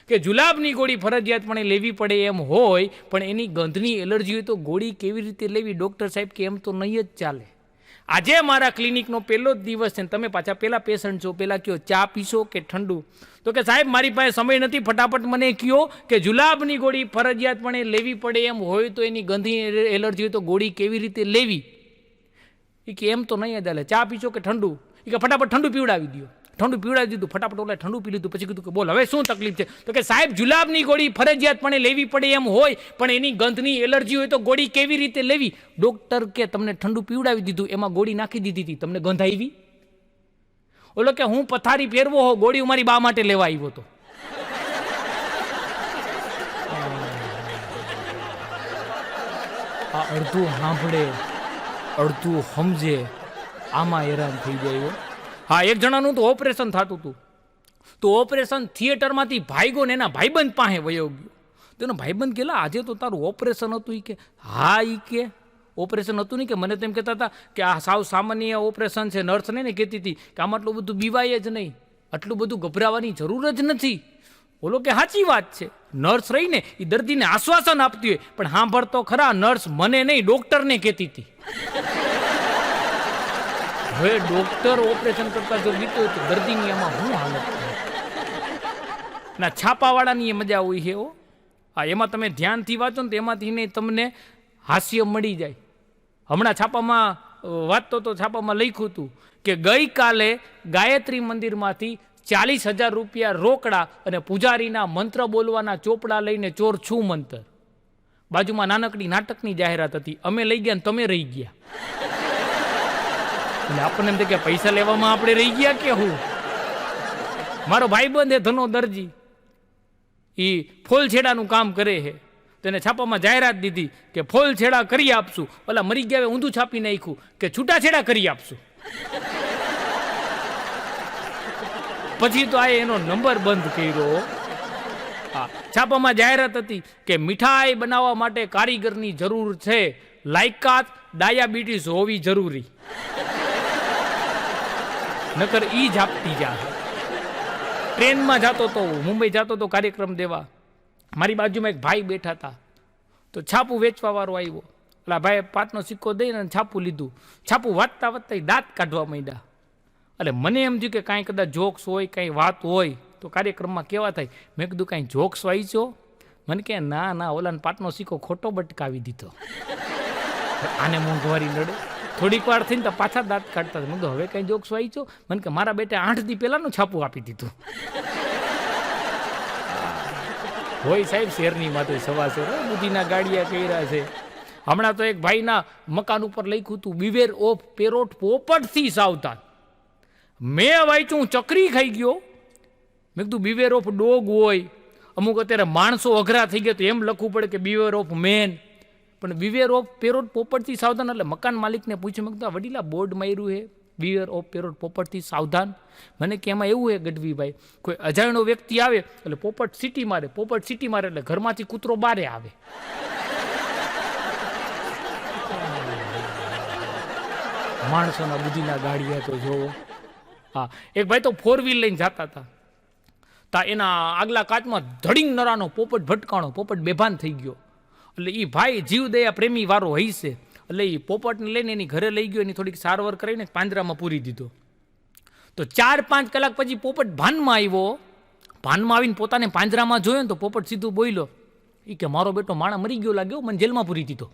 કે જુલાબની ગોળી ફરજિયાતપણે લેવી પડે એમ હોય પણ એની ગંધની એલર્જી હોય તો ગોળી કેવી રીતે લેવી? ડૉક્ટર સાહેબ કે એમ તો નહીં જ ચાલે. આજે મારા ક્લિનિકનો પહેલો જ દિવસ છે ને તમે પાછા પહેલા પેશન્ટ છો, પહેલાં કયો ચા પીશો કે ઠંડુ? તો કે સાહેબ મારી પાસે સમય નથી, ફટાફટ મને કયો કે જુલાબની ગોળી ફરજિયાતપણે લેવી પડે એમ હોય તો એની ગંધી એલર્જી હોય તો ગોળી કેવી રીતે લેવી? એ કે એમ તો નહીં જ ચાલે, ચા પીશો કે ઠંડુ? એ કે ફટાફટ ઠંડુ પીવડાવી દો. ઠંડુ પીવડાવી દીધું, ફટાફટ ઓલા ઠંડુ પી લીધું. પછી કીધું કે બોલ હવે શું તકલીફ છે? તો કે સાહેબ જુલાબની ગોળી ફરજિયાતપણે લેવી પડે એમ હોય પણ એની ગંધની એલર્જી હોય તો ગોળી કેવી રીતે લેવી? ડૉક્ટર કે તમને ઠંડુ પીવડાવી દીધું, એમાં ગોળી નાખી દીધી હતી, તમને ગંધ આવી? ઓલો કે હું પથારી પહેરવો હો, ગોળી મારી બા માટે લેવા આવ્યો હતો. આ અડધું સાંભળે અડધું સમજે, આમાં હેરાન થઈ જાય. હા, એક જણાનું તો ઓપરેશન થતું હતું તો ઓપરેશન થિયેટરમાંથી ભાગ્યો ને એના ભાઈબંધ પાસે વયો ગયો. તો એનો ભાઈબંધ કેલા આજે તો તારું ઓપરેશન હતું? એ કે હા. એ કે ઓપરેશન હતું નહીં કે મને તેમ કહેતા હતા કે આ સાવ સામાન્ય ઓપરેશન છે. નર્સ ને કહેતી હતી કે આમાં આટલું બધું બીવાય જ નહીં, આટલું બધું ગભરાવાની જરૂર જ નથી. બોલો કે સાચી વાત છે. નર્સ રહીને એ દર્દીને આશ્વાસન આપતી હોય પણ સાંભળતો ખરા નર્સ મને નહીં ડૉક્ટરને કહેતી હતી. હવે ડૉક્ટર ઓપરેશન કરતા જો બીતો હોય તો દર્દીની આમાં શું હાલત થાય? ના છાપાવાળાની એ મજા હોય છે હો. હા, એમાં તમે ધ્યાનથી વાંચો ને તો એમાંથી તમને હાસ્ય મળી જાય. હમણાં છાપામાં વાંચતો તો છાપામાં લખ્યું હતું કે ગઈકાલે ગાયત્રી મંદિરમાંથી 40,000 રૂપિયા રોકડા અને પૂજારીના મંત્ર બોલવાના ચોપડા લઈને ચોર છું મંતર. બાજુમાં નાનકડી નાટકની જાહેરાત હતી, અમે લઈ ગયા ને તમે રહી ગયા. એટલે આપણને એમ થાય કે પૈસા લેવામાં આપણે રહી ગયા કે હું. મારો ભાઈબંધ એ ધનો દરજી, એ ફોલછેડાનું કામ કરે છે. તેને છાપામાં જાહેરાત દીધી કે ફોલછેડા કરી આપશું. ઓલા મરી ગયા ઊંધું છાપી નાખ્યું કે છૂટાછેડા કરી આપશું. પછી તો આ એનો નંબર બંધ કર્યો. હા, છાપામાં જાહેરાત હતી કે મીઠાઈ બનાવવા માટે કારીગરની જરૂર છે, લાયકાત ડાયાબિટીસ હોવી જરૂરી. નકર ઈ જ આપતી જાય. ટ્રેનમાં જતો તો, મુંબઈ જતો તો કાર્યક્રમ દેવા, મારી બાજુમાં એક ભાઈ બેઠા હતા. તો છાપું વેચવા વાળો આવ્યો. એટલે ભાઈ 5નો સિક્કો દઈને છાપું લીધું. છાપું વાંચતા વાંચતા દાંત કાઢવા માંડ્યા. એટલે મને એમ થયું કે કાંઈ કદાચ જોક્સ હોય, કાંઈ વાત હોય તો કાર્યક્રમમાં કેવા થાય. મેં કીધું કાંઈ જોક્સ વાંચો? મને કે ના ના, ઓલાને 5નો સિક્કો ખોટો બટકાવી દીધો. આને મોંઘવારી નડે. થોડીક વાર થઈને તો પાછા દાંત કાઢતા. મેં કીધું હવે કાંઈ જોક્સ વાંચો? મને કે મારા બેટા 8 દી પહેલાનું છાપું આપી દીધું. હોય સાહેબ શેરની માથે સવાસેર બુદ્ધિના ગાડિયા કર્યા છે. હમણાં તો એક ભાઈના મકાન ઉપર લખ્યું હતું બીવેર ઓફ પેરોટ પોપટથી સાવધાન. મેં વાંચ્યું ચકરી ખાઈ ગયો. મેં કીધું બીવેર ઓફ ડોગ હોય. અમુક અત્યારે માણસો અઘરા થઈ ગયા તો એમ લખવું પડે કે બીવેર ઓફ મેન. પણ બીવેર ઓફ પેરોટ પોપટથી સાવધાન એટલે મકાન માલિકને પૂછ્યું. મેં કીધું વડીલા બોર્ડ માર્યું છે બીવેર ઓફ પેરોટ પોપટથી સાવધાન. મને કે એમાં એવું છે ગઢવીભાઈ, કોઈ અજાણ્યો વ્યક્તિ આવે એટલે પોપટ સીટી મારે, પોપટ સીટી મારે એટલે ઘરમાંથી કૂતરો બારે આવે. માણસોના બુદ્ધિના ગાડિયા તો જોવો. હા, એક ભાઈ તો 4 વ્હીલ લઈને જતા હતા. તા એના આગલા કાચમાં ધડીંગ નરાનો પોપટ ભટકાણો. પોપટ બેભાન થઈ ગયો. એટલે એ ભાઈ જીવદયા પ્રેમી વાળો હઈશે એટલે એ પોપટને લઈને એની ઘરે લઈ ગયો. એની થોડીક સારવાર કરીને પાંજરામાં પૂરી દીધો. તો 4-5 કલાક પછી પોપટ ભાનમાં આવ્યો. ભાનમાં આવીને પોતાને પાંજરામાં જોયો ને તો પોપટ સીધું બોલ્યો, એ કે મારો બેટો માણા મરી ગયો લાગ્યો, મને જેલમાં પૂરી દીધો.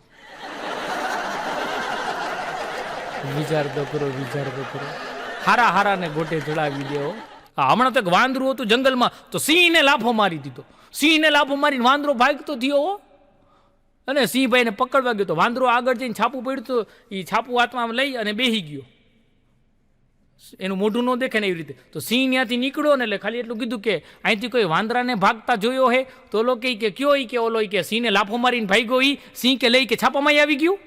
વિચાર તો કરો, વિચાર તો કરો. હારા હારાને ગોટે ચડાવી દેવો. હમણાં તો એક વાંદરું હતું જંગલમાં, તો સિંહને લાફો મારી દીધો. સિંહને લાફો મારીને વાંદરો ભાગતો થયો અને સિંહભાઈને પકડવા ગયો. તો વાંદરો આગળ જઈને છાપું પડ્યું તો એ છાપું હાથમાં લઈ અને બેસી ગયો. એનું મોઢું ન દેખે ને એવી રીતે. તો સિંહ ત્યાંથી નીકળ્યો ને એટલે ખાલી એટલું કીધું કે અહીંથી કોઈ વાંદરાને ભાગતા જોયો હે? તો ઓલો કે કયો કે ઓલો કે સિંહને લાફો મારીને ભાગ્યો. ઈ સિંહ કે લઈ કે છાપામાં આવી ગયું.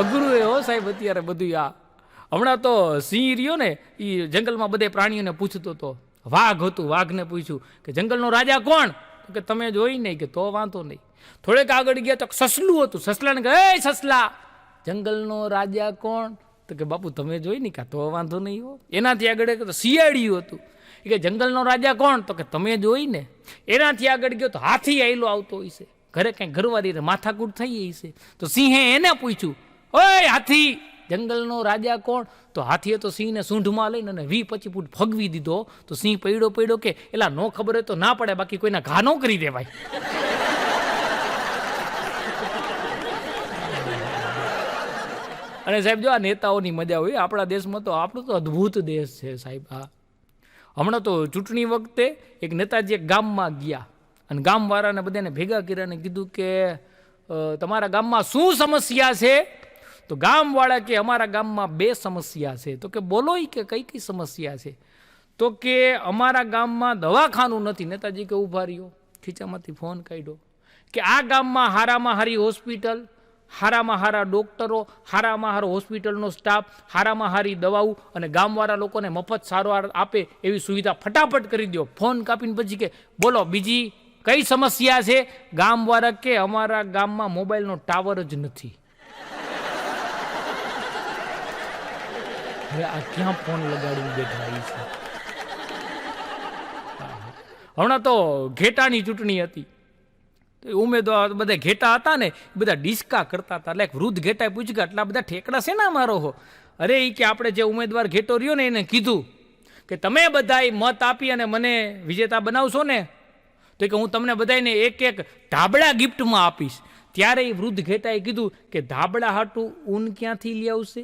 અઘરું એ હો સાહેબ અત્યારે બધું. આ હમણાં તો સિંહ રહ્યો ને એ જંગલમાં બધે પ્રાણીઓને પૂછતો હતો. વાઘ હતું, વાઘને પૂછ્યું કે જંગલનો રાજા કોણ? તો કે તમે જોઈ નહીં. કે તો વાંધો નહીં. થોડેક આગળ ગયા તો સસલું હતું. સસલાને કહે એ સસલા, જંગલનો રાજા કોણ? તો કે બાપુ તમે જોઈ નહીં. કે તો વાંધો નહીં હો. એનાથી આગળ તો શિયાળિયું હતું. એ કે જંગલનો રાજા કોણ? તો કે તમે જોઈ ને. એનાથી આગળ ગયો તો હાથી આયલો આવતો હોય છે. ઘરે કંઈક ઘરવાળી માથાકૂટ થઈ છે. તો સિંહે એને પૂછ્યું, ઓય હાથી, જંગલનો રાજા કોણ? તો હાથીએ તો સિંહને સૂંઢમાં લઈને અને 20-25 ફૂટ ફગવી દીધો. તો સિંહ પડ્યો કે એલા નો ખબર હોય તો ના પડે, બાકી કોઈના ઘા ન કરી દેવાય. અને સાહેબ જો આ નેતાઓની મજા હોય આપણા દેશમાં. તો આપણો તો અદ્ભુત દેશ છે સાહેબ. હા, હમણાં તો ચૂંટણી વખતે એક નેતાજી એક ગામમાં ગયા અને ગામવાળાને બધાને ભેગા કર્યા અને કીધું કે તમારા ગામમાં શું સમસ્યા છે? તો ગામવાળા કે અમારા ગામમાં 2 સમસ્યા છે. તો કે બોલો કે કઈ કઈ સમસ્યા છે? તો કે અમારા ગામમાં દવાખાનું નથી. નેતાજી કે ઊભા રહ્યો, ખીચામાંથી ફોન કાઢ્યો કે આ ગામમાં હારામાં હારી હોસ્પિટલ, હારામાં હારા ડોક્ટરો, હારામાં હારો હોસ્પિટલનો સ્ટાફ, હારામાં હારી દવાઓ અને ગામવાળા લોકોને મફત સારવાર આપે એવી સુવિધા ફટાફટ કરી દો. ફોન કાપીને પછી કે બોલો બીજી કઈ સમસ્યા છે? ગામવાળા કે અમારા ગામમાં મોબાઈલનો ટાવર જ નથી. હવે આ ક્યાં ફોન લગાડીને બેઠા છે? હમણાં તો ઘેટાની ચૂંટણી હતી. તો એ ઉમેદવાર બધા ઘેટા હતા ને એ બધા ડિસ્કા કરતા હતા. એટલે એક વૃદ્ધ ઘેટાએ પૂછ્યું કે આટલા બધા ઠેકડા છે ને મારો હો? અરે એ કે આપણે જે ઉમેદવાર ઘેટો રહ્યો ને એને કીધું કે તમે બધાય મત આપી અને મને વિજેતા બનાવશો ને તો કે હું તમને બધાને એક એક ધાબળા ગિફ્ટમાં આપીશ. ત્યારે એ વૃદ્ધ ઘેટાએ કીધું કે ધાબળા હાટું ઊન ક્યાંથી લઈ આવશે?